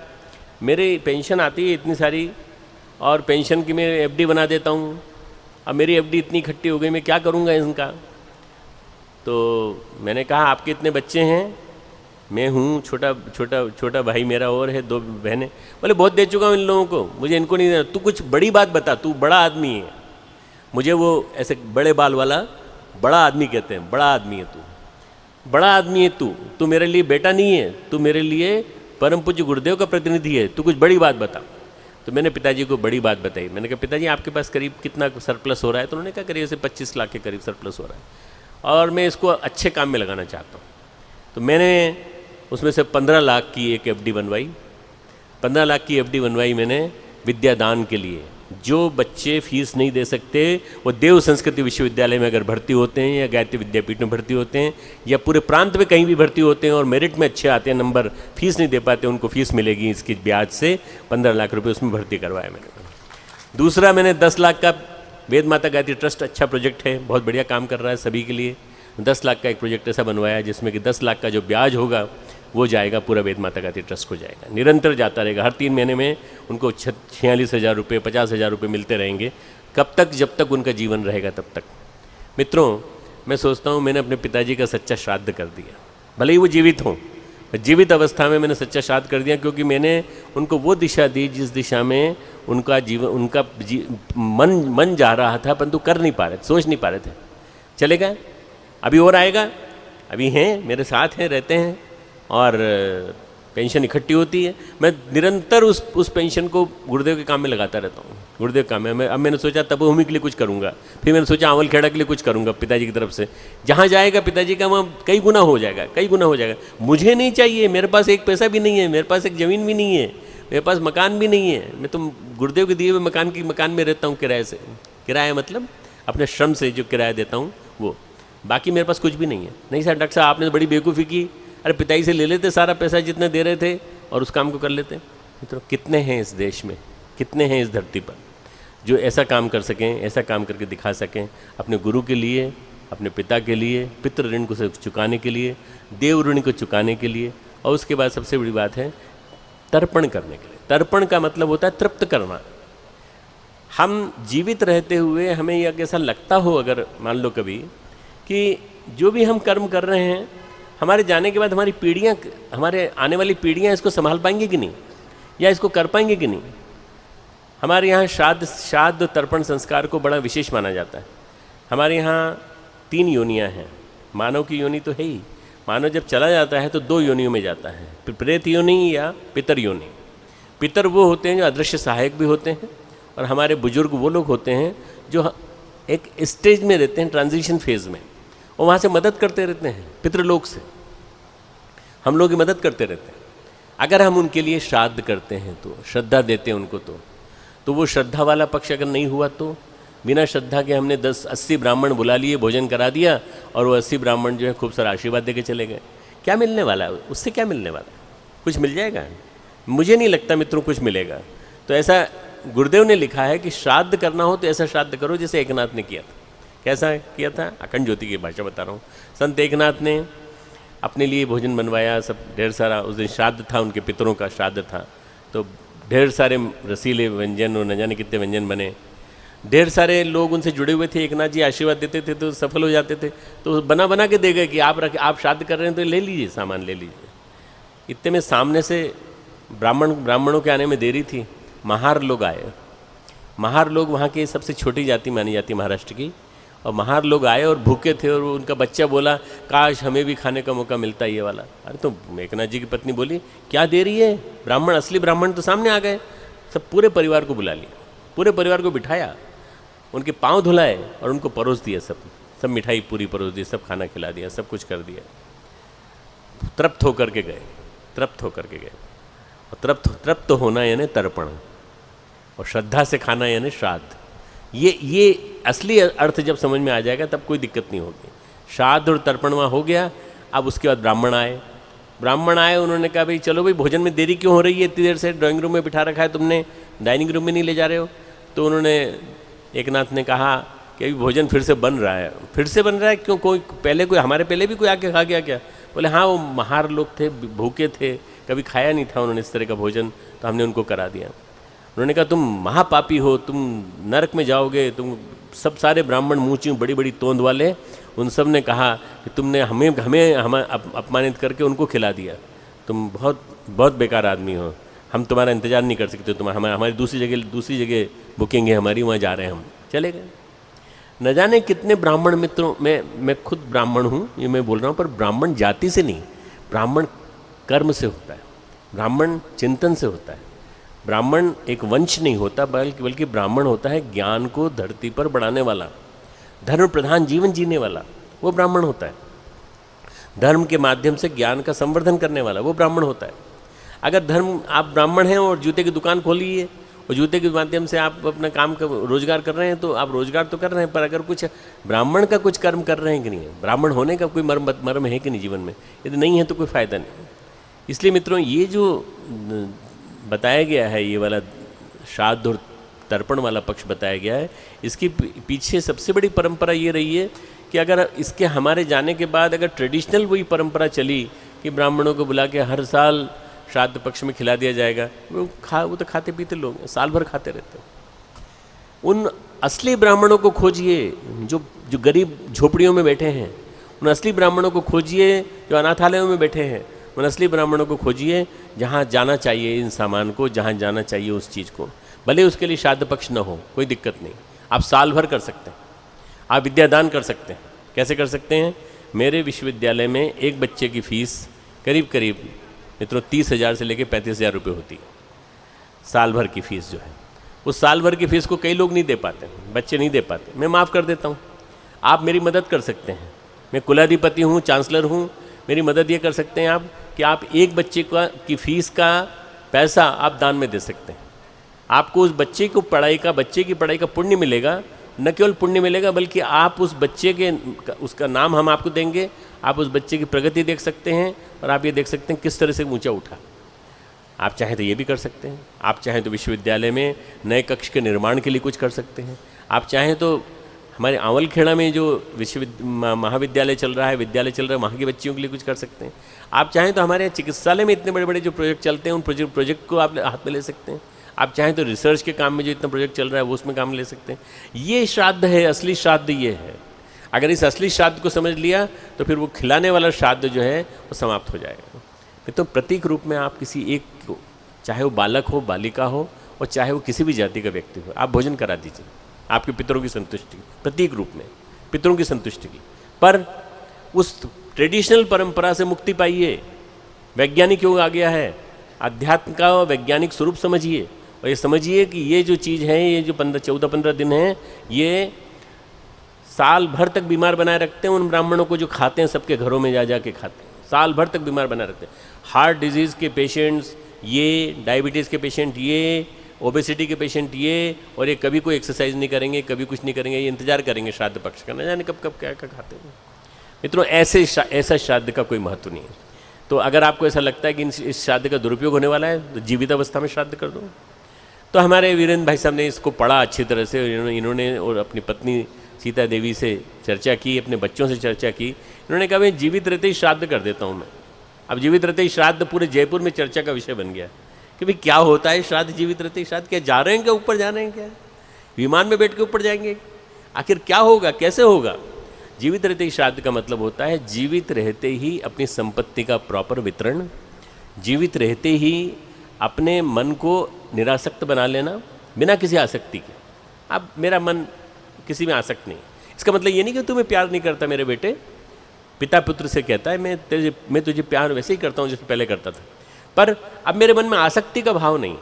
मेरी पेंशन आती है इतनी सारी, और पेंशन की मैं एफडी बना देता हूँ। अब मेरी एफडी इतनी इकट्ठी हो गई, मैं क्या करूँगा इनका? तो मैंने कहा आपके इतने बच्चे हैं, मैं हूँ, छोटा भाई मेरा और है, 2 बहनें। बोले बहुत दे चुका हूँ इन लोगों को, मुझे इनको नहीं देना। तू कुछ बड़ी बात बता, तू बड़ा आदमी है। मुझे वो ऐसे बड़े बाल वाला बड़ा आदमी कहते हैं। बड़ा आदमी है तू, बड़ा आदमी है तू मेरे लिए बेटा नहीं है, तू मेरे लिए परम पूज्य गुरुदेव का प्रतिनिधि है, तू कुछ बड़ी बात बता। तो मैंने पिताजी को बड़ी बात बताई। मैंने कहा पिताजी आपके पास करीब कितना सरप्लस हो रहा है? तो उन्होंने कहा करीब से 25 लाख के करीब सरप्लस हो रहा है और मैं इसको अच्छे काम में लगाना चाहता हूँ। तो मैंने उसमें से 15 लाख की एक एफडी बनवाई। 15 लाख की एफडी बनवाई मैंने विद्यादान के लिए। जो बच्चे फीस नहीं दे सकते वो देव संस्कृति विश्वविद्यालय में अगर भर्ती होते हैं या गायत्री विद्यापीठ में भर्ती होते हैं या पूरे प्रांत में कहीं भी भर्ती होते हैं और मेरिट में अच्छे आते हैं नंबर, फीस नहीं दे पाते, उनको फीस मिलेगी इसकी ब्याज से 15 लाख रुपए उसमें भर्ती करवाया मैंने। दूसरा मैंने 10 लाख का वेद माता गायत्री ट्रस्ट, अच्छा प्रोजेक्ट है, बहुत बढ़िया काम कर रहा है सभी के लिए। 10 लाख का एक प्रोजेक्ट ऐसा बनवाया जिसमें कि 10 लाख का जो ब्याज होगा वो जाएगा, पूरा वेद माता गायत्री ट्रस्ट को जाएगा, निरंतर जाता रहेगा। हर 3 महीने में उनको 46,000 रुपये 50,000 रुपये मिलते रहेंगे। कब तक? जब तक उनका जीवन रहेगा तब तक। मित्रों, मैं सोचता हूँ मैंने अपने पिताजी का सच्चा श्राद्ध कर दिया, भले ही वो जीवित हों, जीवित अवस्था में मैंने सच्चा श्राद्ध कर दिया, क्योंकि मैंने उनको वो दिशा दी जिस दिशा में उनका जीवन, उनका मन जा रहा था, परंतु कर नहीं पा रहे थे, सोच नहीं पा रहे थे। चले गए, अभी और आएगा, अभी हैं, मेरे साथ हैं, रहते हैं, और पेंशन इकट्ठी होती है। मैं निरंतर उस पेंशन को गुरुदेव के काम में लगाता रहता हूँ, गुरुदेव काम में। अब मैंने सोचा तपोभूमि के लिए कुछ करूँगा, फिर मैंने सोचा आंवल खेड़ा के लिए कुछ करूँगा पिताजी की तरफ से। जहाँ जाएगा पिताजी का वहाँ कई गुना हो जाएगा, कई गुना हो जाएगा। मुझे नहीं चाहिए, मेरे पास एक पैसा भी नहीं है, मेरे पास एक ज़मीन भी नहीं है, मेरे पास मकान भी नहीं है। मैं तो गुरुदेव के दिए हुए मकान में रहता हूँ किराए से। किराया मतलब अपने श्रम से जो किराया देता हूँ वो, बाकी मेरे पास कुछ भी नहीं है। नहीं सर, डॉक्टर साहब आपने तो बड़ी बेवकूफ़ी की, अरे पिताजी से ले लेते सारा पैसा जितने दे रहे थे और उस काम को कर लेते। मित्रों, कितने हैं इस देश में, कितने हैं इस धरती पर जो ऐसा काम कर सकें, ऐसा काम करके दिखा सकें, अपने गुरु के लिए, अपने पिता के लिए, पितृ ऋण को चुकाने के लिए, देव ऋण को चुकाने के लिए। और उसके बाद सबसे बड़ी बात है तर्पण करने के लिए। तर्पण का मतलब होता है तृप्त करना। हम जीवित रहते हुए हमें यह ऐसा लगता हो, अगर मान लो कभी, कि जो भी हम कर्म कर रहे हैं, हमारे जाने के बाद हमारी पीढ़ियाँ, हमारे आने वाली पीढ़ियाँ इसको संभाल पाएंगी कि नहीं, या इसको कर पाएंगे कि नहीं। हमारे यहाँ श्राद्ध तर्पण संस्कार को बड़ा विशेष माना जाता है। हमारे यहाँ 3 योनियाँ हैं। मानव की योनि तो है ही, मानव जब चला जाता है तो 2 योनियों में जाता है, प्रेत योनि या पितर योनि। पितर वो होते हैं जो अदृश्य सहायक भी होते हैं, और हमारे बुजुर्ग वो लोग होते हैं जो एक स्टेज में रहते हैं, ट्रांजिशन फेज़ में, और वहाँ से मदद करते रहते हैं। पितृलोक से हम लोग की मदद करते रहते हैं। अगर हम उनके लिए श्राद्ध करते हैं तो, श्रद्धा देते हैं उनको, तो वो श्रद्धा वाला पक्ष अगर नहीं हुआ तो बिना श्रद्धा के हमने 10-80 ब्राह्मण बुला लिए, भोजन करा दिया, और वो 80 ब्राह्मण जो है खूब सारा आशीर्वाद दे के चले गए। क्या मिलने वाला है उससे? क्या मिलने वाला है? कुछ मिल जाएगा? मुझे नहीं लगता मित्रों कुछ मिलेगा। तो ऐसा गुरुदेव ने लिखा है कि श्राद्ध करना हो तो ऐसा श्राद्ध करो जैसे एकनाथ ने किया था। कैसा किया था? अखंड ज्योति की भाषा बता रहा हूँ। संत एकनाथ ने अपने लिए भोजन बनवाया, सब ढेर सारा। उस दिन श्राद्ध था, उनके पितरों का श्राद्ध था, तो ढेर सारे रसीले व्यंजन और न जाने कितने व्यंजन बने। ढेर सारे लोग उनसे जुड़े हुए थे, एकनाथ जी आशीर्वाद देते थे तो सफल हो जाते थे। तो बना के दे गए कि आप श्राद्ध कर रहे हैं तो ले लीजिए, सामान ले लीजिए। इतने में सामने से ब्राह्मणों के आने में देरी थी, महार लोग आए। महार लोग वहाँ की सबसे छोटी जाति मानी जाती है महाराष्ट्र की, और महार लोग आए और भूखे थे, और उनका बच्चा बोला काश हमें भी खाने का मौका मिलता ये वाला। अरे तो एकनाथ जी की पत्नी बोली क्या दे रही है? ब्राह्मण, असली ब्राह्मण तो सामने आ गए। सब पूरे परिवार को बुला लिया, पूरे परिवार को बिठाया, उनके पाँव धुलाए और उनको परोस दिया। सब मिठाई पूरी परोस दी, सब खाना खिला दिया, सब कुछ कर दिया। तृप्त होकर के गए, तृप्त होकर के गए। और तृप्त होना यानी तर्पण, और श्रद्धा से खाना यानी श्राद्ध। ये असली अर्थ जब समझ में आ जाएगा तब कोई दिक्कत नहीं होगी। श्राद्ध और तर्पण वहाँ हो गया। अब उसके बाद ब्राह्मण आए, उन्होंने कहा भाई चलो भाई, भोजन में देरी क्यों हो रही है? इतनी देर से ड्राइंग रूम में बिठा रखा है तुमने, डाइनिंग रूम में नहीं ले जा रहे हो? तो उन्होंने, एकनाथ ने कहा कि अभी भोजन फिर से बन रहा है। फिर से बन रहा है? क्यों? कोई हमारे पहले भी कोई आके खा गया क्या? बोले हाँ, वो महार लोग थे, भूखे थे, कभी खाया नहीं था उन्होंने इस तरह का भोजन, तो हमने उनको करा दिया। उन्होंने कहा तुम महापापी हो, तुम नरक में जाओगे। तुम सब सारे ब्राह्मण मुँह बड़ी बड़ी तोंद वाले, उन सब ने कहा कि तुमने हमें अपमानित करके उनको खिला दिया, तुम बहुत बेकार आदमी हो, हम तुम्हारा इंतज़ार नहीं कर सकते, हमारी दूसरी जगह बुकिंग है हमारी, वहाँ जा रहे हैं हम। चले गए। न जाने कितने ब्राह्मण मित्रों, मैं खुद ब्राह्मण हूँ, ये मैं बोल रहा हूँ, पर ब्राह्मण जाति से नहीं, ब्राह्मण कर्म से होता है, ब्राह्मण चिंतन से होता है। ब्राह्मण एक वंश नहीं होता, बल्कि ब्राह्मण होता है ज्ञान को धरती पर बढ़ाने वाला, धर्म प्रधान जीवन जीने वाला, वो ब्राह्मण होता है। धर्म के माध्यम से ज्ञान का संवर्धन करने वाला, वो ब्राह्मण होता है। अगर आप ब्राह्मण हैं और जूते की दुकान खोली है और जूते के माध्यम से आप अपना काम का रोजगार कर रहे हैं, तो आप रोजगार तो कर रहे हैं, पर अगर कुछ ब्राह्मण का कुछ कर्म कर रहे हैं कि नहीं है, ब्राह्मण होने का कोई मर्म है कि नहीं जीवन में, यदि नहीं है तो कोई फ़ायदा नहीं। इसलिए मित्रों, ये जो बताया गया है, ये वाला श्राद्ध और तर्पण वाला पक्ष बताया गया है, इसके पीछे सबसे बड़ी परंपरा ये रही है कि अगर इसके हमारे जाने के बाद अगर ट्रेडिशनल वही परंपरा चली कि ब्राह्मणों को बुला के हर साल श्राद्ध पक्ष में खिला दिया जाएगा। वो तो खाते पीते लोग हैं, साल भर खाते रहते हैं। उन असली ब्राह्मणों को खोजिए जो गरीब झोपड़ियों में बैठे हैं, उन असली ब्राह्मणों को खोजिए जो अनाथालयों में बैठे हैं, उन असली ब्राह्मणों को खोजिए जहाँ जाना चाहिए इन सामान को, जहाँ जाना चाहिए उस चीज़ को। भले उसके लिए श्राद्ध पक्ष न हो, कोई दिक्कत नहीं, आप साल भर कर सकते हैं। आप विद्यादान कर सकते हैं। कैसे कर सकते हैं? मेरे विश्वविद्यालय में एक बच्चे की फ़ीस करीब करीब मित्रों 30,000 से लेकर 35,000 रुपये होती है साल भर की फ़ीस जो है। उस साल भर की फ़ीस को कई लोग नहीं दे पाते, बच्चे नहीं दे पाते। मैं माफ़ कर देता हूँ, आप मेरी मदद कर सकते हैं। मैं कुलाधिपति हूँ, चांसलर हूँ, मेरी मदद ये कर सकते हैं आप कि आप एक बच्चे की फ़ीस का पैसा आप दान में दे सकते हैं। आपको उस बच्चे की पढ़ाई का पुण्य मिलेगा। न केवल पुण्य मिलेगा बल्कि आप उस बच्चे के उसका नाम हम आपको देंगे, आप उस बच्चे की प्रगति देख सकते हैं और आप ये देख सकते हैं किस तरह से ऊंचा उठा। आप चाहें तो ये भी कर सकते हैं। आप चाहें तो विश्वविद्यालय में नए कक्ष के निर्माण के लिए कुछ कर सकते हैं। आप चाहें तो हमारे आंवलखेड़ा में जो महाविद्यालय चल रहा है, विद्यालय चल रहा है, वहाँ की बच्चियों के लिए कुछ कर सकते हैं। आप चाहें तो हमारे चिकित्सालय में इतने बड़े बड़े जो प्रोजेक्ट चलते हैं उन प्रोजेक्ट को आप हाथ में ले सकते हैं। आप चाहें तो रिसर्च के काम में जो इतना प्रोजेक्ट चल रहा है वो उसमें काम ले सकते हैं। ये श्राद्ध है, असली श्राद्ध ये है। अगर इस असली श्राद्ध को समझ लिया तो फिर वो खिलाने वाला श्राद्ध जो है वो समाप्त हो जाएगा। तो प्रतीक रूप में आप किसी एक को, चाहे वो बालक हो, बालिका हो और चाहे वो किसी भी जाति का व्यक्ति हो, आप भोजन करा दीजिए आपके पितरों की संतुष्टि, प्रतीक रूप में पितरों की संतुष्टि की। पर उस ट्रेडिशनल परंपरा से मुक्ति पाइए। वैज्ञानिक योग आ गया है, अध्यात्म का वैज्ञानिक स्वरूप समझिए और ये समझिए कि ये जो चीज़ है, ये जो 14-15 दिन हैं, ये साल भर तक बीमार बनाए रखते हैं उन ब्राह्मणों को जो खाते हैं, सबके घरों में जा के खाते हैं, साल भर तक बीमार बनाए रखते हैं। हार्ट डिजीज़ के पेशेंट्स ये, डायबिटीज़ के पेशेंट ये, ओबेसिटी के पेशेंट ये, और ये कभी कोई एक्सरसाइज नहीं करेंगे, कभी कुछ नहीं करेंगे, ये इंतजार करेंगे श्राद्ध पक्ष का, न जाने कब क्या खाते हैं। मित्रों ऐसा श्राद्ध का कोई महत्व नहीं है। तो अगर आपको ऐसा लगता है कि इस श्राद्ध का दुरुपयोग होने वाला है तो जीवित अवस्था में श्राद्ध कर दो। तो हमारे वीरेंद्र भाई साहब ने इसको पढ़ा अच्छी तरह से। इन्होंने और अपनी पत्नी सीता देवी से चर्चा की, अपने बच्चों से चर्चा की। इन्होंने कहा मैं जीवित रहते ही श्राद्ध कर देता हूँ मैं। अब जीवित रहते ही श्राद्ध पूरे जयपुर में चर्चा का विषय बन गया कि भाई क्या होता है श्राद्ध, जीवित रहते ही श्राद्ध, क्या जा रहे हैं, क्या ऊपर जा रहे हैं, क्या विमान में बैठ के ऊपर जाएंगे, आखिर क्या होगा, कैसे होगा? जीवित रहते ही श्राद्ध का मतलब होता है जीवित रहते ही अपनी संपत्ति का प्रॉपर वितरण, जीवित रहते ही अपने मन को निरासक्त बना लेना बिना किसी आसक्ति के। अब मेरा मन किसी में आसक्त नहीं, इसका मतलब ये नहीं कि तुम्हें प्यार नहीं करता मेरे बेटे। पिता पुत्र से कहता है मैं तुझे प्यार वैसे ही करता हूँ जैसे पहले करता था, पर अब मेरे मन में आसक्ति का भाव नहीं,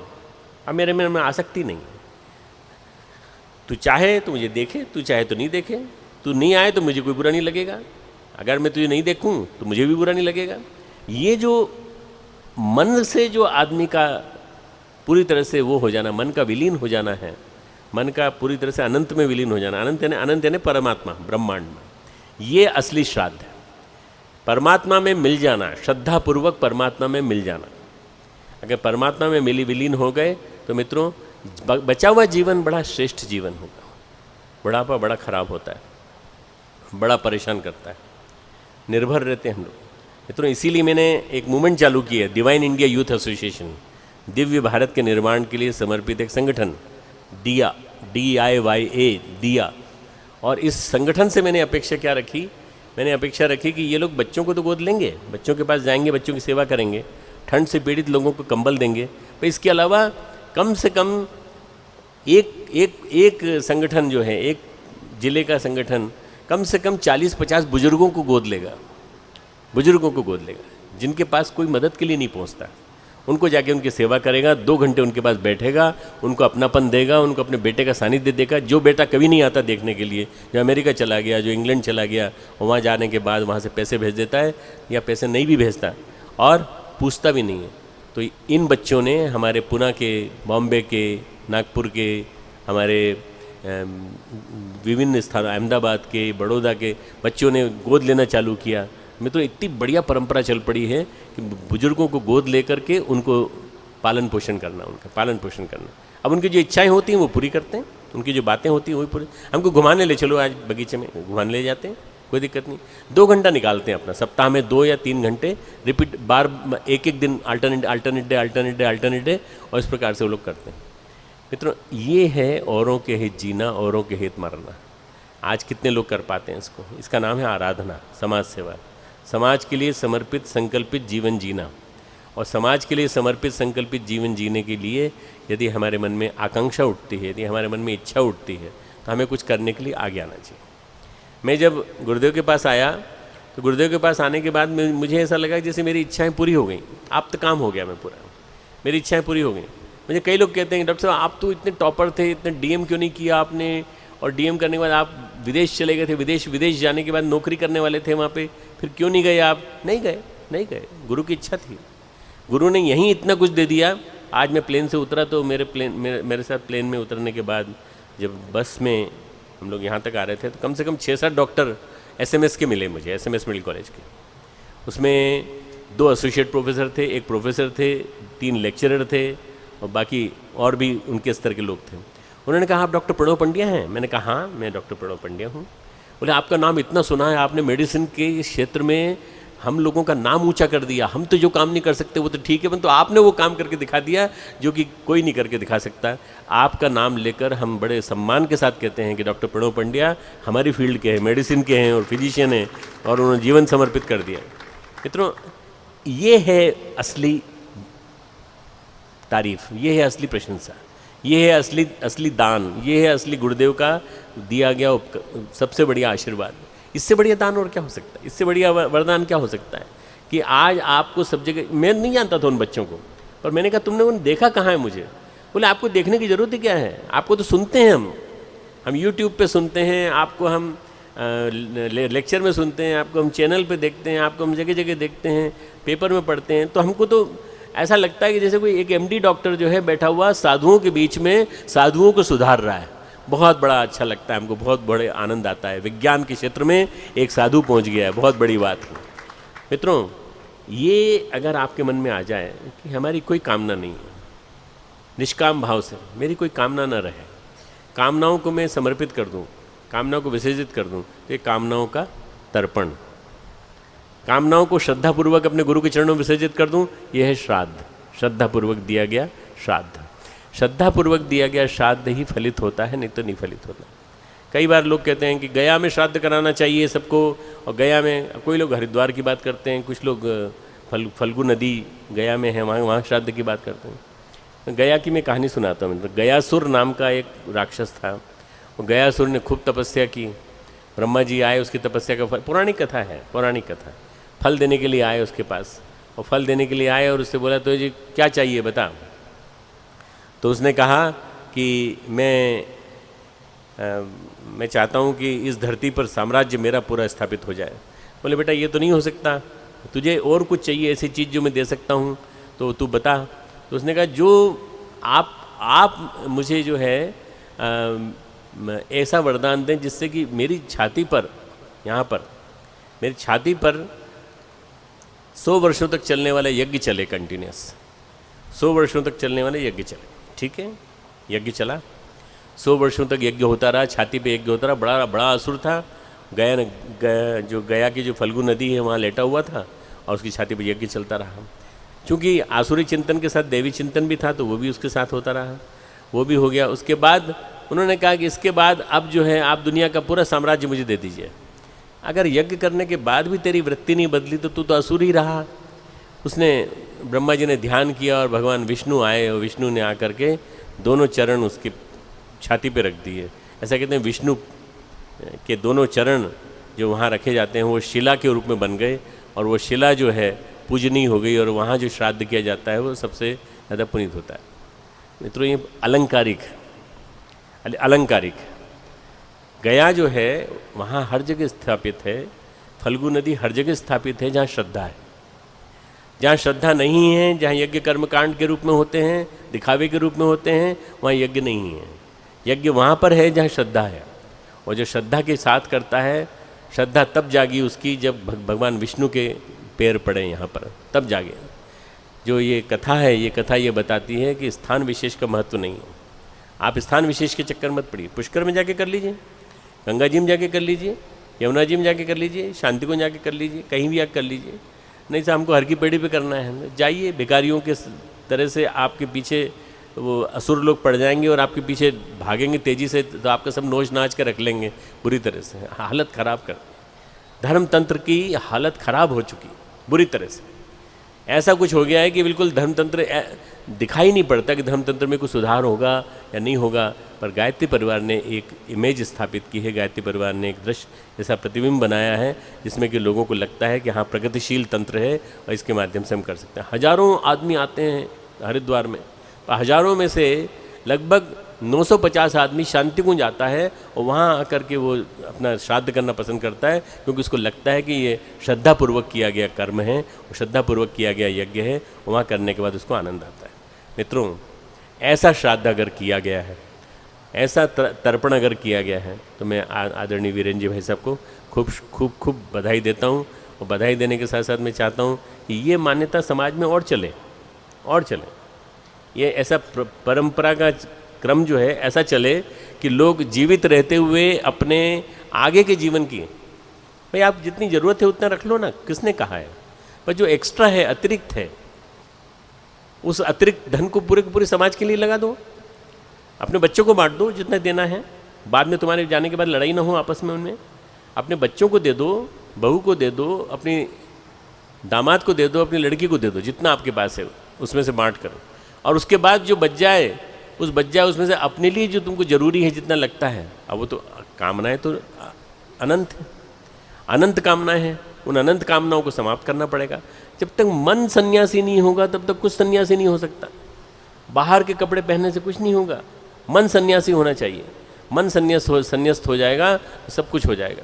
अब मेरे मन में आसक्ति नहीं। तू चाहे तो मुझे देखे, तू चाहे तो नहीं देखे, तू नहीं आए तो मुझे कोई बुरा नहीं लगेगा, अगर मैं तुझे नहीं देखूं तो मुझे भी बुरा नहीं लगेगा। ये जो मन से जो आदमी का पूरी तरह से वो हो जाना, मन का विलीन हो जाना है, मन का पूरी तरह से अनंत में विलीन हो जाना, अनंत यानी परमात्मा, ब्रह्मांड में, ये असली श्राद्ध है। परमात्मा में मिल जाना, श्रद्धापूर्वक परमात्मा में मिल जाना। अगर परमात्मा में विलीन हो गए तो मित्रों बचा हुआ जीवन बड़ा श्रेष्ठ जीवन होगा। बुढ़ापा बड़ा खराब होता है, बड़ा परेशान करता है, निर्भर रहते हैं हम लोग। मित्रों इसीलिए मैंने एक मूवमेंट चालू की है, divine India youth association, Divya Bharat के निर्माण के लिए समर्पित एक संगठन दिया, DIYA दिया। और इस संगठन से मैंने अपेक्षा क्या रखी? मैंने अपेक्षा रखी कि ये लोग बच्चों को तो गोद लेंगे, बच्चों के पास जाएंगे, बच्चों की सेवा करेंगे, ठंड से पीड़ित लोगों को कंबल देंगे, पर इसके अलावा कम से कम एक संगठन जो है, एक जिले का संगठन कम से कम 40-50 बुजुर्गों को गोद लेगा, जिनके पास कोई मदद के लिए नहीं पहुंचता। उनको जाके उनकी सेवा करेगा, 2 घंटे उनके पास बैठेगा, उनको अपनापन देगा, उनको अपने बेटे का सानिध्य देगा। जो बेटा कभी नहीं आता देखने के लिए, जो अमेरिका चला गया, जो इंग्लैंड चला गया, वहाँ जाने के बाद वहाँ से पैसे भेज देता है या पैसे नहीं भी भेजता और पूछता भी नहीं है। तो इन बच्चों ने हमारे पुणे के, बॉम्बे के, नागपुर के, हमारे विभिन्न स्थान, अहमदाबाद के, बड़ौदा के बच्चों ने गोद लेना चालू किया। मित्रों इतनी बढ़िया परंपरा चल पड़ी है कि बुजुर्गों को गोद लेकर के उनको पालन पोषण करना। अब उनकी जो इच्छाएं होती हैं वो पूरी करते हैं, उनकी जो बातें होती हैं वही पूरी। हमको घुमाने ले चलो, आज बगीचे में घुमाने ले जाते हैं, कोई दिक्कत नहीं। 2 घंटा निकालते हैं अपना, सप्ताह में 2 या 3 घंटे रिपीट, बार एक दिन अल्टरनेट डे और इस प्रकार से वो लोग करते हैं। मित्रों, ये है औरों के हित जीना, औरों के हित मरना। आज कितने लोग कर पाते हैं इसको? इसका नाम है आराधना, समाज सेवा। समाज के लिए समर्पित संकल्पित जीवन जीना, और समाज के लिए समर्पित संकल्पित जीवन जीने के लिए यदि हमारे मन में आकांक्षा उठती है, यदि हमारे मन में इच्छा उठती है, तो हमें कुछ करने के लिए आगे आना चाहिए। मैं जब गुरुदेव के पास आया तो गुरुदेव के पास आने के बाद मुझे ऐसा लगा जैसे मेरी इच्छाएं पूरी हो गई, आप तो काम हो गया, मैं पूरा, मेरी इच्छाएं पूरी हो गई। मुझे कई लोग कहते हैं डॉक्टर साहब आप तो इतने टॉपर थे, इतने डीएम क्यों नहीं किया आपने, और डीएम करने के बाद आप विदेश चले गए थे, विदेश जाने के बाद नौकरी करने वाले थे वहाँ पे, फिर क्यों नहीं गए आप? नहीं गए, गुरु की इच्छा थी, गुरु ने यहीं इतना कुछ दे दिया। आज मैं प्लेन से उतरा तो मेरे साथ प्लेन में उतरने के बाद जब बस में हम लोग यहाँ तक आ रहे थे तो कम से कम 6-7 डॉक्टर एसएमएस के मिले मुझे, एसएमएस मेडिकल कॉलेज के। उसमें 2 एसोसिएट प्रोफेसर थे, 1 प्रोफेसर थे, 3 लेक्चरर थे और बाकी और भी उनके स्तर के लोग थे। उन्होंने कहा आप डॉक्टर प्रणव पंड्या हैं? मैंने कहा हाँ, मैं डॉक्टर प्रणव पंड्या हूँ। बोले आपका नाम इतना सुना है, आपने मेडिसिन के क्षेत्र में हम लोगों का नाम ऊंचा कर दिया, हम तो जो काम नहीं कर सकते वो तो ठीक है, परंतु आपने वो काम करके दिखा दिया जो कि कोई नहीं करके दिखा सकता। आपका नाम लेकर हम बड़े सम्मान के साथ कहते हैं कि डॉक्टर प्रणव पंड्या हमारी फील्ड के हैं, मेडिसिन के हैं और फिजिशियन हैं, और उन्होंने जीवन समर्पित कर दिया। मित्रों, ये है असली तारीफ, ये है असली प्रशंसा, ये है असली दान, ये है असली गुरुदेव का दिया गया सबसे बढ़िया आशीर्वाद। इससे बढ़िया दान और क्या हो सकता है? इससे बढ़िया वरदान क्या हो सकता है कि आज आपको सब जगह, मैं नहीं जानता था उन बच्चों को, पर मैंने कहा तुमने उन्हें देखा कहाँ है मुझे? बोले आपको देखने की ज़रूरत ही क्या है, आपको तो सुनते हैं हम यूट्यूब पे सुनते हैं, आपको हम लेक्चर में सुनते हैं, आपको हम चैनल पे देखते हैं, आपको हम जगह जगह देखते हैं, पेपर में पढ़ते हैं, तो हमको तो ऐसा लगता है कि जैसे कोई एक एमडी डॉक्टर जो है बैठा हुआ साधुओं के बीच में साधुओं को सुधार रहा है। बहुत बड़ा अच्छा लगता है हमको, बहुत बड़े आनंद आता है। विज्ञान के क्षेत्र में एक साधु पहुंच गया है, बहुत बड़ी बात है। मित्रों, ये अगर आपके मन में आ जाए कि हमारी कोई कामना नहीं है, निष्काम भाव से मेरी कोई कामना न रहे, कामनाओं को मैं समर्पित कर दूं, कामनाओं को विसर्जित कर दूं, तो ये कामनाओं का तर्पण, कामनाओं को श्रद्धापूर्वक अपने गुरु के चरणों में विसर्जित कर दूं, यह है श्राद्ध, श्रद्धापूर्वक दिया गया श्राद्ध। श्रद्धापूर्वक दिया गया श्राद्ध ही फलित होता है, नहीं तो नहीं फलित होता। कई बार लोग कहते हैं कि गया में श्राद्ध कराना चाहिए सबको, और गया में कोई लोग हरिद्वार की बात करते हैं, कुछ लोग फल्गु नदी गया में है वहाँ श्राद्ध की बात करते हैं। गया की मैं कहानी सुनाता हूँ। गयासुर नाम का एक राक्षस था, और गयासुर ने खूब तपस्या की, ब्रह्मा जी आए, उसकी तपस्या का फल, पौराणिक कथा है, पौराणिक कथा, फल देने के लिए आए उसके पास, और फल देने के लिए आए और उससे बोला तो जी क्या चाहिए बता। तो उसने कहा कि मैं चाहता हूँ कि इस धरती पर साम्राज्य मेरा पूरा स्थापित हो जाए। बोले बेटा ये तो नहीं हो सकता, तुझे और कुछ चाहिए ऐसी चीज़ जो मैं दे सकता हूँ, तो तू बता। तो उसने कहा जो आप मुझे जो है ऐसा वरदान दें जिससे कि मेरी छाती पर, यहाँ पर मेरी छाती पर 100 वर्षों तक चलने वाला यज्ञ चले, कंटिन्यूस 100 वर्षों तक चलने वाले यज्ञ चले। ठीक है, यज्ञ चला, 100 वर्षों तक यज्ञ होता रहा, छाती पे यज्ञ होता रहा। बड़ा असुर था, गया की जो फल्गु नदी है वहाँ लेटा हुआ था, और उसकी छाती पे यज्ञ चलता रहा। चूँकि आसुरी चिंतन के साथ देवी चिंतन भी था, तो वो भी उसके साथ होता रहा, वो भी हो गया। उसके बाद उन्होंने कहा कि इसके बाद अब जो है आप दुनिया का पूरा साम्राज्य मुझे दे दीजिए। अगर यज्ञ करने के बाद भी तेरी वृत्ति नहीं बदली तो तू तो असुर ही रहा। उसने, ब्रह्मा जी ने ध्यान किया और भगवान विष्णु आए, और विष्णु ने आकर के दोनों चरण उसकी छाती पे रख दिए। ऐसा कहते हैं विष्णु के दोनों चरण जो वहाँ रखे जाते हैं वो शिला के रूप में बन गए, और वो शिला जो है पूजनीय हो गई, और वहाँ जो श्राद्ध किया जाता है वो सबसे ज़्यादा पुनीत होता है। मित्रों, ये अलंकारिक गया जो है वहाँ हर जगह स्थापित है, फल्गु नदी हर जगह स्थापित है जहाँ श्रद्धा है। जहाँ श्रद्धा नहीं है, जहाँ यज्ञ कर्मकांड के रूप में होते हैं, दिखावे के रूप में होते हैं, वहाँ यज्ञ नहीं है। यज्ञ वहाँ पर है जहाँ श्रद्धा है, और जो श्रद्धा के साथ करता है, श्रद्धा तब जागी उसकी जब भगवान विष्णु के पैर पड़े यहाँ पर, तब जागे। जो ये कथा है, ये कथा ये बताती है कि स्थान विशेष का महत्व नहीं है। आप स्थान विशेष के चक्कर मत पड़िए, पुष्कर में जाके कर लीजिए, गंगा जी में जाके कर लीजिए, यमुना जी में जाके कर लीजिए, शांति कुंज जाके कर लीजिए, कहीं भी आके कर लीजिए। नहीं तो हमको हर की पेड़ी पे करना है, जाइए। भिखारियों के तरह से आपके पीछे वो असुर लोग पड़ जाएंगे और आपके पीछे भागेंगे तेज़ी से, तो आपका सब नोच नाच के रख लेंगे बुरी तरह से, हालत ख़राब कर। धर्म तंत्र की हालत ख़राब हो चुकी बुरी तरह से। ऐसा कुछ हो गया है कि बिल्कुल धर्मतंत्र दिखाई नहीं पड़ता कि धर्मतंत्र में कुछ सुधार होगा या नहीं होगा। पर गायत्री परिवार ने एक इमेज स्थापित की है, गायत्री परिवार ने एक दृश्य ऐसा प्रतिबिंब बनाया है जिसमें कि लोगों को लगता है कि हाँ प्रगतिशील तंत्र है और इसके माध्यम से हम कर सकते हैं। हज़ारों आदमी आते हैं हरिद्वार में, हज़ारों में से लगभग 950 आदमी शांति कुंज आता है और वहाँ आकर के वो अपना श्राद्ध करना पसंद करता है, क्योंकि उसको लगता है कि ये श्रद्धापूर्वक किया गया कर्म है, और श्रद्धापूर्वक किया गया यज्ञ है, वहाँ करने के बाद उसको आनंद आता है। मित्रों, ऐसा श्राद्ध अगर किया गया है, ऐसा तर्पण अगर किया गया है, तो मैं आदरणीय वीरेंद्र जी भाई साहब को खूब खूब खूब बधाई देता हूँ। और बधाई देने के साथ साथ मैं चाहता हूँ कि ये मान्यता समाज में और चले, और चले। ये ऐसा परंपरा का क्रम जो है ऐसा चले कि लोग जीवित रहते हुए अपने आगे के जीवन की, भाई आप जितनी ज़रूरत है उतना रख लो ना, किसने कहा है, पर जो एक्स्ट्रा है, अतिरिक्त है, उस अतिरिक्त धन को पूरे पूरे समाज के लिए लगा दो। अपने बच्चों को बांट दो जितना देना है, बाद में तुम्हारे जाने के बाद लड़ाई ना हो आपस में उनमें। अपने बच्चों को दे दो, बहू को दे दो, अपनी दामाद को दे दो, अपनी लड़की को दे दो, जितना आपके पास है उसमें से बांट करो। और उसके बाद जो बच जाए उसमें से अपने लिए जो तुमको ज़रूरी है जितना लगता है। अब वो तो कामनाएं तो अनंत है, अनंत कामनाएं हैं, उन अनंत कामनाओं को समाप्त करना पड़ेगा। जब तक मन सन्यासी नहीं होगा तब तक कुछ सन्यासी नहीं हो सकता। बाहर के कपड़े पहनने से कुछ नहीं होगा, मन सन्यासी होना चाहिए। मन संन्यास्त हो जाएगा तो सब कुछ हो जाएगा।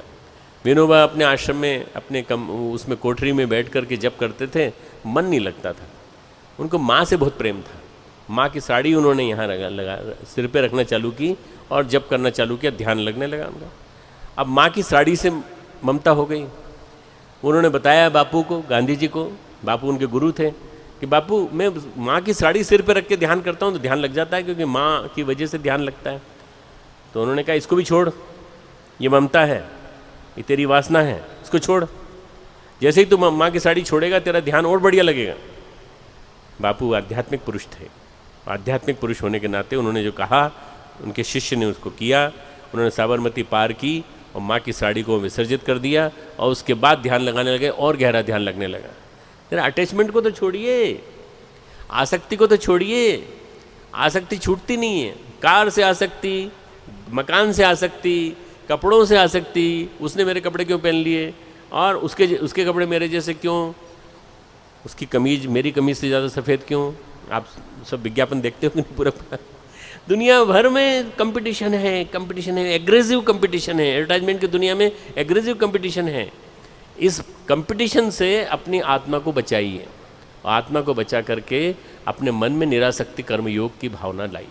विनोबा अपने आश्रम में अपने उसमें कोठरी में बैठ कर के जप करते थे, मन नहीं लगता था। उनको माँ से बहुत प्रेम था। माँ की साड़ी उन्होंने यहाँ लगा सिर पे रखना चालू की और जप करना चालू किया, ध्यान लगने लगा उनका। अब माँ की साड़ी से ममता हो गई। उन्होंने बताया बापू को, गांधी जी को, बापू उनके गुरु थे, कि बापू मैं माँ की साड़ी सिर पे रख के ध्यान करता हूँ तो ध्यान लग जाता है, क्योंकि माँ की वजह से ध्यान लगता है। तो उन्होंने कहा इसको भी छोड़, ये ममता है, ये तेरी वासना है, इसको छोड़। जैसे ही तू माँ की साड़ी छोड़ेगा तेरा ध्यान और बढ़िया लगेगा। बापू आध्यात्मिक पुरुष थे। आध्यात्मिक पुरुष होने के नाते उन्होंने जो कहा, उनके शिष्य ने उसको किया। उन्होंने साबरमती पार की और माँ की साड़ी को विसर्जित कर दिया और उसके बाद ध्यान लगाने लगे और गहरा ध्यान लगने लगा। तेरा अटैचमेंट को तो छोड़िए, आसक्ति को तो छोड़िए। आसक्ति छूटती नहीं है। कार से आसक्ति, मकान से आसक्ति, कपड़ों से आसक्ति, उसने मेरे कपड़े क्यों पहन लिए और उसके कपड़े मेरे जैसे क्यों, उसकी कमीज मेरी कमीज से ज़्यादा सफ़ेद क्यों। आप सब विज्ञापन देखते हो कि नहीं? पूरा दुनिया भर में कंपटीशन है, एग्रेसिव कंपटीशन है। एडवर्टाइजमेंट की दुनिया में एग्रेसिव कंपटीशन है। इस कंपटीशन से अपनी आत्मा को बचाइए। आत्मा को बचा करके अपने मन में निरासक्ति कर्मयोग की भावना लाइए।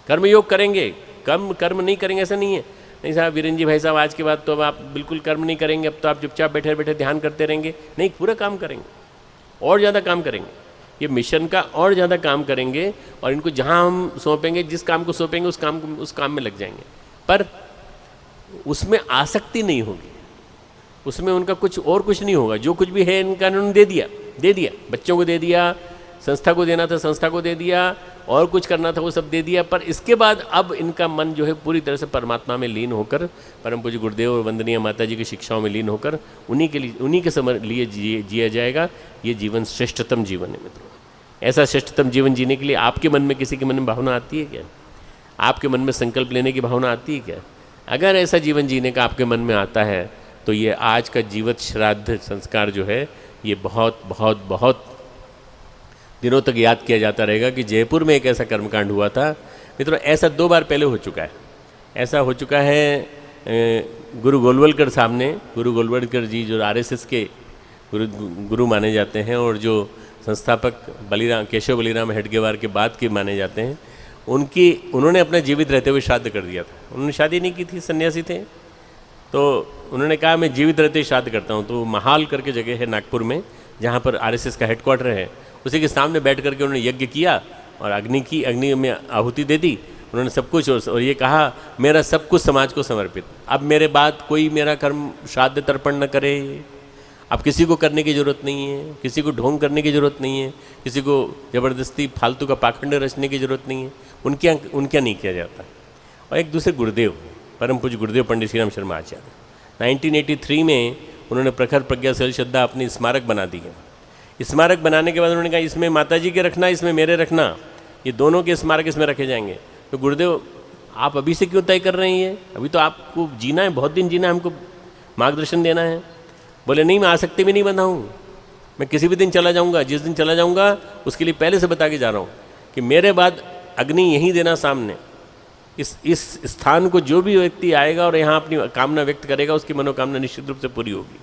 कर्मयोग करेंगे, कर्म नहीं करेंगे ऐसा नहीं है। नहीं साहब वीरेंद्र जी भाई साहब आज के बाद तो अब आप बिल्कुल कर्म नहीं करेंगे, अब तो आप चुपचाप बैठे बैठे ध्यान करते रहेंगे। नहीं, पूरा काम करेंगे और ज़्यादा काम करेंगे। ये मिशन का और ज़्यादा काम करेंगे और इनको जहाँ हम सौंपेंगे, जिस काम को सौंपेंगे उस काम में लग जाएंगे। पर उसमें आसक्ति नहीं होगी, उसमें उनका कुछ नहीं होगा। जो कुछ भी है इनका उन्होंने दे दिया। बच्चों को दे दिया, संस्था को देना था संस्था को दे दिया, और कुछ करना था वो सब दे दिया। पर इसके बाद अब इनका मन जो है पूरी तरह से परमात्मा में लीन होकर, परम पूज्य गुरुदेव और वंदनीय माता जी की शिक्षाओं में लीन होकर उन्हीं के लिए जिया जाएगा। ये जीवन श्रेष्ठतम जीवन है मित्रों। ऐसा श्रेष्ठतम जीवन जीने के लिए आपके मन में, किसी के मन में भावना आती है क्या? आपके मन में संकल्प लेने की भावना आती है क्या? अगर ऐसा जीवन जीने का आपके मन में आता है तो ये आज का जीवित श्राद्ध संस्कार जो है ये बहुत बहुत बहुत दिनों तक याद किया जाता रहेगा कि जयपुर में एक ऐसा कर्मकांड हुआ था। मित्रों, ऐसा 2 बार पहले हो चुका है। ऐसा हो चुका है गुरु गोलवलकर साहब ने। गुरु गोलवलकर जी जो आरएसएस के गुरु माने जाते हैं और जो संस्थापक केशव बलिराम हेडगेवार के बाद के माने जाते हैं, उन्होंने अपना जीवित रहते हुए श्राद्ध कर दिया था। उन्होंने शादी नहीं की थी, सन्यासी थे। तो उन्होंने कहा मैं जीवित रहते ही श्राद्ध करता हूँ। तो महाल करके जगह है नागपुर में, जहाँ पर आरएसएस का हेडक्वार्टर है, उसी के सामने बैठ करके उन्होंने यज्ञ किया और अग्नि में आहुति दे दी उन्होंने सब कुछ और ये कहा मेरा सब कुछ समाज को समर्पित। अब मेरे बाद कोई मेरा कर्म श्राद्ध तर्पण न करे। अब किसी को करने की ज़रूरत नहीं है, किसी को ढोंग करने की ज़रूरत नहीं है, किसी को ज़बरदस्ती फालतू का पाखंड रचने की ज़रूरत नहीं है। उनके नहीं किया जाता। और एक दूसरे गुरुदेव, परम पूज्य गुरुदेव पंडित श्री राम शर्मा आचार्य 1983 में उन्होंने प्रखर प्रज्ञा सल श्रद्धा अपनी स्मारक बना दी है। स्मारक बनाने के बाद उन्होंने कहा इसमें माता जी के रखना, इसमें मेरे रखना, ये दोनों के स्मारक इसमें रखे जाएंगे। तो गुरुदेव आप अभी से क्यों तय कर रहे हैं? अभी तो आपको जीना है, बहुत दिन जीना है, हमको मार्गदर्शन देना है। बोले नहीं, मैं आसक्ति में नहीं बंधा हूँ, मैं किसी भी दिन चला जाऊँगा। जिस दिन चला जाऊँगा उसके लिए पहले से बता के जा रहा हूँ कि मेरे बाद अग्नि यहीं देना सामने। इस स्थान को जो भी व्यक्ति आएगा और यहाँ अपनी कामना व्यक्त करेगा उसकी मनोकामना निश्चित रूप से पूरी होगी।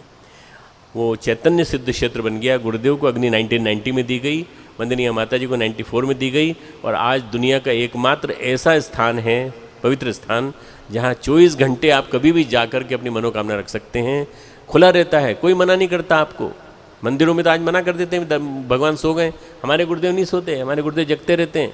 वो चैतन्य सिद्ध क्षेत्र बन गया। गुरुदेव को अग्नि 1990 में दी गई, वंदनीय माता जी को 94 में दी गई, और आज दुनिया का एकमात्र ऐसा स्थान है, पवित्र स्थान, जहाँ 24 घंटे आप कभी भी जा कर के अपनी मनोकामना रख सकते हैं। खुला रहता है, कोई मना नहीं करता आपको। मंदिरों में तो आज मना कर देते हैं, भगवान सो गए। हमारे गुरुदेव नहीं सोते, हमारे गुरुदेव जगते रहते हैं।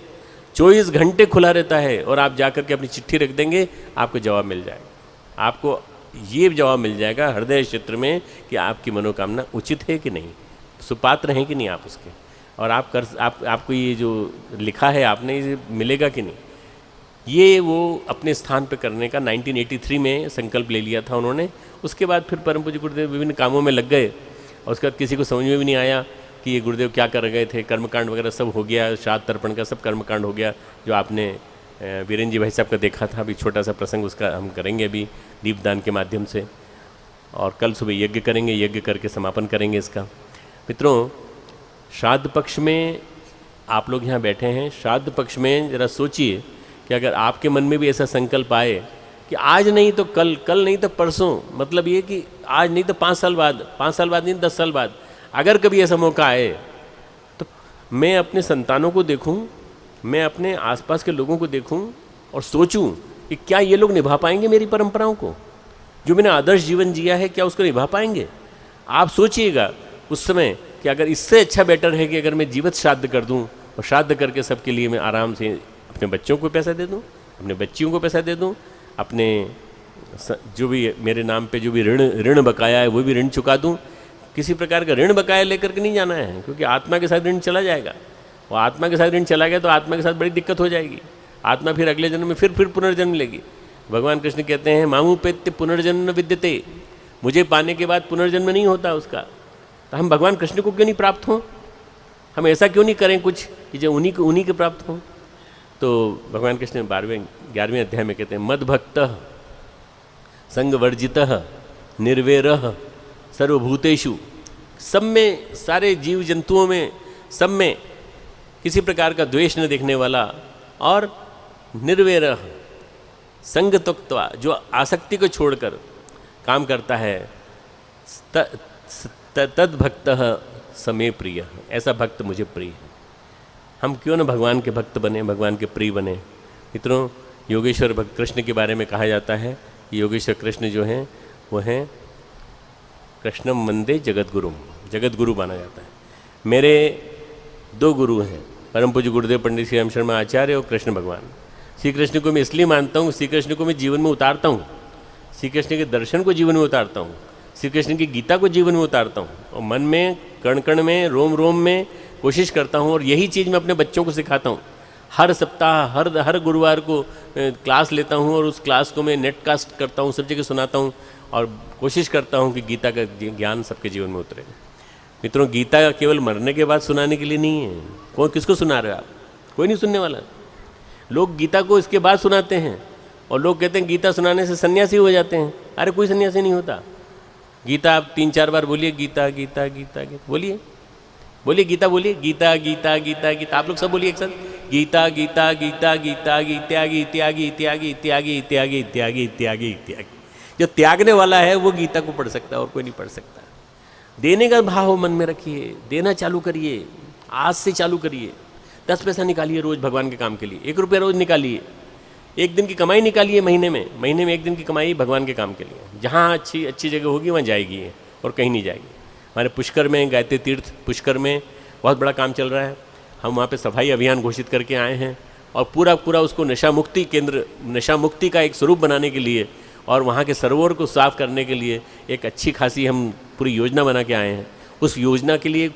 24 घंटे खुला रहता है और आप जा कर के अपनी चिट्ठी रख देंगे, आपको जवाब मिल जाएगा। आपको ये जवाब मिल जाएगा हृदय क्षेत्र में कि आपकी मनोकामना उचित है कि नहीं, सुपात्र हैं कि नहीं आप उसके, और आपको ये जो लिखा है आपने ये मिलेगा कि नहीं। ये वो अपने स्थान पे करने का 1983 में संकल्प ले लिया था उन्होंने। उसके बाद फिर परम पूज्य गुरुदेव विभिन्न कामों में लग गए, और उसके बाद किसी को समझ में भी नहीं आया कि ये गुरुदेव क्या कर गए थे। कर्मकांड वगैरह सब हो गया, श्राद्ध तर्पण का सब कर्मकांड हो गया, जो आपने वीरेंद्र जी भाई साहब का देखा था। अभी छोटा सा प्रसंग उसका हम करेंगे अभी दीपदान के माध्यम से, और कल सुबह यज्ञ करेंगे, यज्ञ करके समापन करेंगे इसका। मित्रों, श्राद्ध पक्ष में आप लोग यहाँ बैठे हैं, श्राद्ध पक्ष में ज़रा सोचिए कि अगर आपके मन में भी ऐसा संकल्प आए कि आज नहीं तो कल, कल नहीं तो परसों, मतलब ये कि आज नहीं तो 5 साल बाद, 5 साल बाद नहीं 10 साल बाद, अगर कभी ऐसा मौका आए तो मैं अपने संतानों को देखूं, मैं अपने आसपास के लोगों को देखूं और सोचूं कि क्या ये लोग निभा पाएंगे मेरी परंपराओं को, जो मैंने आदर्श जीवन जिया है, क्या उसको निभा पाएंगे। आप सोचिएगा उस समय कि अगर इससे अच्छा बेटर है कि अगर मैं जीवित श्राद्ध कर दूं और श्राद्ध करके सबके लिए मैं आराम से अपने बच्चों को पैसा दे दूं, अपने बच्चियों को पैसा दे दूं, अपने जो भी मेरे नाम पे जो भी ऋण बकाया है वो भी ऋण चुका दूं। किसी प्रकार का ऋण बकाया लेकर के नहीं जाना है, क्योंकि आत्मा के साथ ऋण चला जाएगा, और आत्मा के साथ ऋण चला गया तो आत्मा के साथ बड़ी दिक्कत हो जाएगी। आत्मा फिर अगले जन्म में फिर पुनर्जन्म लेगी। भगवान कृष्ण कहते हैं मामुपेत्य पुनर्जन्म विद्यते, मुझे पाने के बाद पुनर्जन्म नहीं होता उसका। तो हम भगवान कृष्ण को क्यों नहीं प्राप्त हों, हम ऐसा क्यों नहीं करें कुछ कि जो उन्हीं के प्राप्त हों। तो भगवान कृष्ण 11वें अध्याय में कहते हैं मद्भक्तः संगवर्जितः निर्वैरः सर्वभूतेषु, सब में, सारे जीव जंतुओं में, सब में किसी प्रकार का द्वेष न देखने वाला, और निर्वैरः संग त्यक्त्वा, जो आसक्ति को छोड़कर काम करता है, तद भक्तः समे प्रिय, ऐसा भक्त मुझे प्रिय है। हम क्यों न भगवान के भक्त बने, भगवान के प्रिय बने। मित्रों, योगेश्वर भक्त कृष्ण के बारे में कहा जाता है कि योगेश्वर कृष्ण जो हैं वो हैं कृष्णम वंदे जगतगुरुम, जगतगुरु माना जाता है। मेरे 2 गुरु हैं, परम पूज्य गुरुदेव पंडित श्री राम शर्मा आचार्य और कृष्ण भगवान। श्री कृष्ण को मैं इसलिए मानता हूँ, श्री कृष्ण को मैं जीवन में उतारता हूँ, श्री कृष्ण के दर्शन को जीवन में उतारता हूँ, श्री कृष्ण की गीता को जीवन में उतारता हूँ, और मन में, कण कण में, रोम रोम में कोशिश करता हूँ। और यही चीज़ मैं अपने बच्चों को सिखाता हूँ। हर सप्ताह, हर गुरुवार को क्लास लेता हूँ, और उस क्लास को मैं नेटकास्ट करता हूँ, सब जगह सुनाता हूँ, और कोशिश करता हूँ कि गीता का ज्ञान सबके जीवन में उतरे। मित्रों, गीता केवल मरने के बाद सुनाने के लिए नहीं है। कौन किसको सुना रहे हो आप? कोई नहीं सुनने वाला। लोग गीता को इसके बाद सुनाते हैं, और लोग कहते हैं गीता सुनाने से सन्यासी हो जाते हैं। अरे कोई सन्यासी नहीं होता। गीता आप 3-4 बार बोलिए, गीता गीता गीता गीता बोलिए, बोलिए गीता, बोलिए गीता गीता गीता गीता, आप लोग सब बोलिए एक साथ, गीता गीता गीता गीता इत्यादि इत्यादि इत्यादि इत्यादि इत्यादि इत्यादि इत्यादि इत्यादि। जो त्यागने वाला है वो गीता को पढ़ सकता है, और कोई नहीं पढ़ सकता। देने का भाव मन में रखिए, देना चालू करिए, आज से चालू करिए। 10 पैसा निकालिए रोज़ भगवान के काम के लिए, 1 रुपया रोज़ निकालिए, 1 दिन की कमाई निकालिए महीने में 1 दिन की कमाई भगवान के काम के लिए। जहाँ अच्छी जगह होगी वहाँ जाएगी, और कहीं नहीं जाएगी। हमारे पुष्कर में, गायत्री तीर्थ पुष्कर में बहुत बड़ा काम चल रहा है। हम वहाँ पे सफाई अभियान घोषित करके आए हैं, और पूरा पूरा उसको नशा मुक्ति केंद्र, नशा मुक्ति का एक स्वरूप बनाने के लिए और वहाँ के सरोवर को साफ करने के लिए एक अच्छी खासी हम पूरी योजना बना के आए हैं। उस योजना के लिए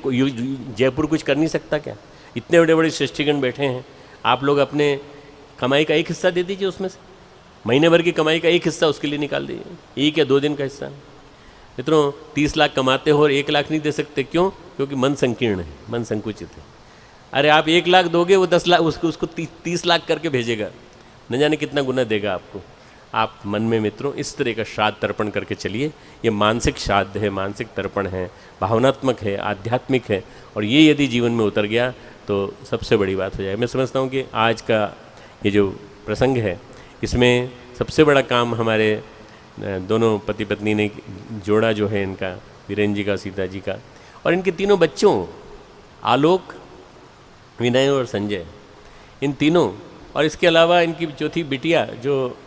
जयपुर कुछ कर नहीं सकता क्या? इतने बड़े बड़े श्रेष्ठीगण बैठे हैं, आप लोग अपने कमाई का एक हिस्सा दे दीजिए, उसमें से महीने भर की कमाई का एक हिस्सा उसके लिए निकाल दीजिए, 1 या 2 दिन का हिस्सा। मित्रों 30 लाख कमाते हो और 1 लाख नहीं दे सकते, क्यों? क्योंकि मन संकीर्ण है, मन संकुचित है। अरे आप 1 लाख दोगे, वो 10 लाख उसको 30 लाख करके भेजेगा, न जाने कितना गुना देगा आपको। आप मन में मित्रों इस तरह का श्राद्ध तर्पण करके चलिए। ये मानसिक श्राद्ध है, मानसिक तर्पण है, भावनात्मक है, आध्यात्मिक है, और ये यदि जीवन में उतर गया तो सबसे बड़ी बात हो जाए। मैं समझता हूँ कि आज का ये जो प्रसंग है, इसमें सबसे बड़ा काम हमारे दोनों पति पत्नी ने जोड़ा जो है, इनका वीरेंद्र जी का, सीता जी का, और इनके तीनों बच्चों आलोक, विनय और संजय, इन तीनों, और इसके अलावा इनकी चौथी बिटिया जो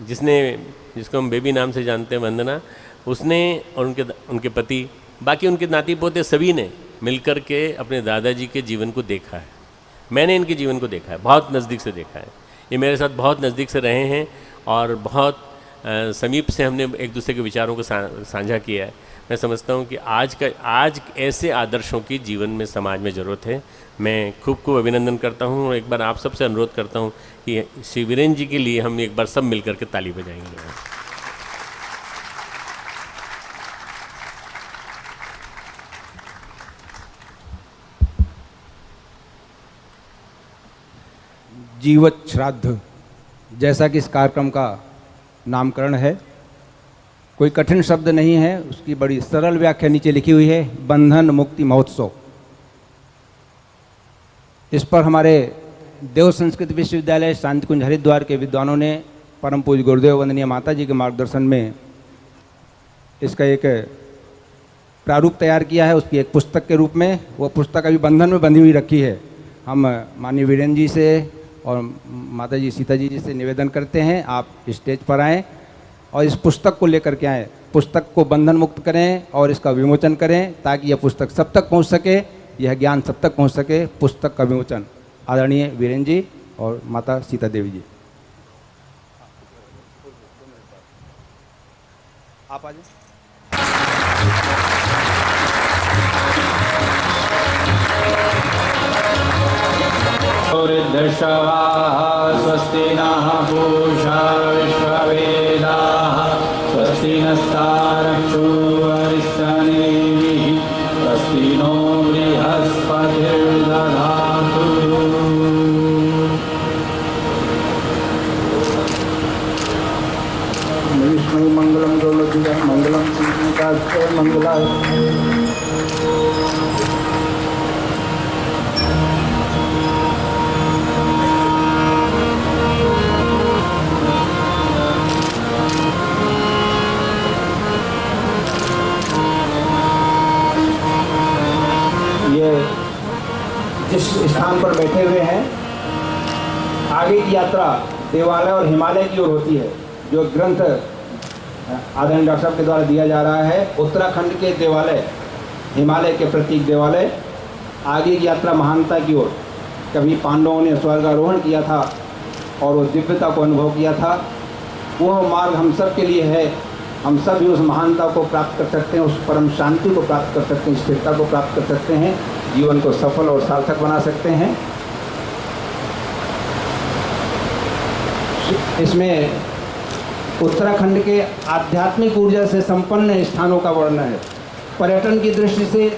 जिसको हम बेबी नाम से जानते हैं, वंदना, उसने, और उनके पति, बाकी उनके नाती पोते सभी ने मिलकर के अपने दादाजी के जीवन को देखा है। मैंने इनके जीवन को देखा है, बहुत नज़दीक से देखा है। ये मेरे साथ बहुत नज़दीक से रहे हैं और बहुत समीप से हमने एक दूसरे के विचारों को साझा किया है। मैं समझता हूँ कि आज ऐसे आदर्शों की जीवन में, समाज में ज़रूरत है। मैं खूब अभिनंदन करता हूँ और एक बार आप सबसे अनुरोध करता हूँ कि श्री वीरेंद्र जी के लिए हम एक बार सब मिलकर के ताली बजाएंगे। जीवत श्राद्ध, जैसा कि इस कार्यक्रम का नामकरण है, कोई कठिन शब्द नहीं है, उसकी बड़ी सरल व्याख्या नीचे लिखी हुई है, बंधन मुक्ति महोत्सव। इस पर हमारे देव संस्कृत विश्वविद्यालय शांति कुंज हरिद्वार के विद्वानों ने परम पूज्य गुरुदेव वंदनीय माता जी के मार्गदर्शन में इसका एक प्रारूप तैयार किया है, उसकी एक पुस्तक के रूप में। वो पुस्तक अभी बंधन में बंधी हुई रखी है। हम माननीय वीरेंद्र जी से और माता जी सीता जी से निवेदन करते हैं, आप स्टेज पर आएँ और इस पुस्तक को लेकर के आएँ, पुस्तक को बंधन मुक्त करें और इसका विमोचन करें, ताकि यह पुस्तक सब तक पहुंच सके, यह ज्ञान सब तक पहुंच सके। पुस्तक का विमोचन आदरणीय वीरेंद्र जी और माता सीता देवी जी। आप आ जाइए। दशवाः स्वस्ति नः पूषा विश्ववेदाः स्वस्ति नस्तारक्षो अरिष्टनेमिः स्वस्ति नो बृहस्पतिर्दधातु। विष्णु मंगलम गौलभ्य मंगलम संकाश्च मंगलाय। जिस स्थान पर बैठे हुए हैं, आगे की यात्रा देवालय और हिमालय की ओर होती है। जो ग्रंथ आदरणीय डॉक्टर साहब के द्वारा दिया जा रहा है, उत्तराखंड के देवालय, हिमालय के प्रतीक देवालय, आगे की यात्रा महानता की ओर। कभी पांडवों ने स्वर्गारोहण किया था और वो दिव्यता को अनुभव किया था, वह मार्ग हम सब के लिए है। हम सब भी उस महानता को प्राप्त कर सकते हैं, उस परम शांति को प्राप्त कर सकते हैं, स्थिरता को प्राप्त कर सकते हैं, जीवन को सफल और सार्थक बना सकते हैं। इसमें उत्तराखंड के आध्यात्मिक ऊर्जा से संपन्न स्थानों का वर्णन है। पर्यटन की दृष्टि से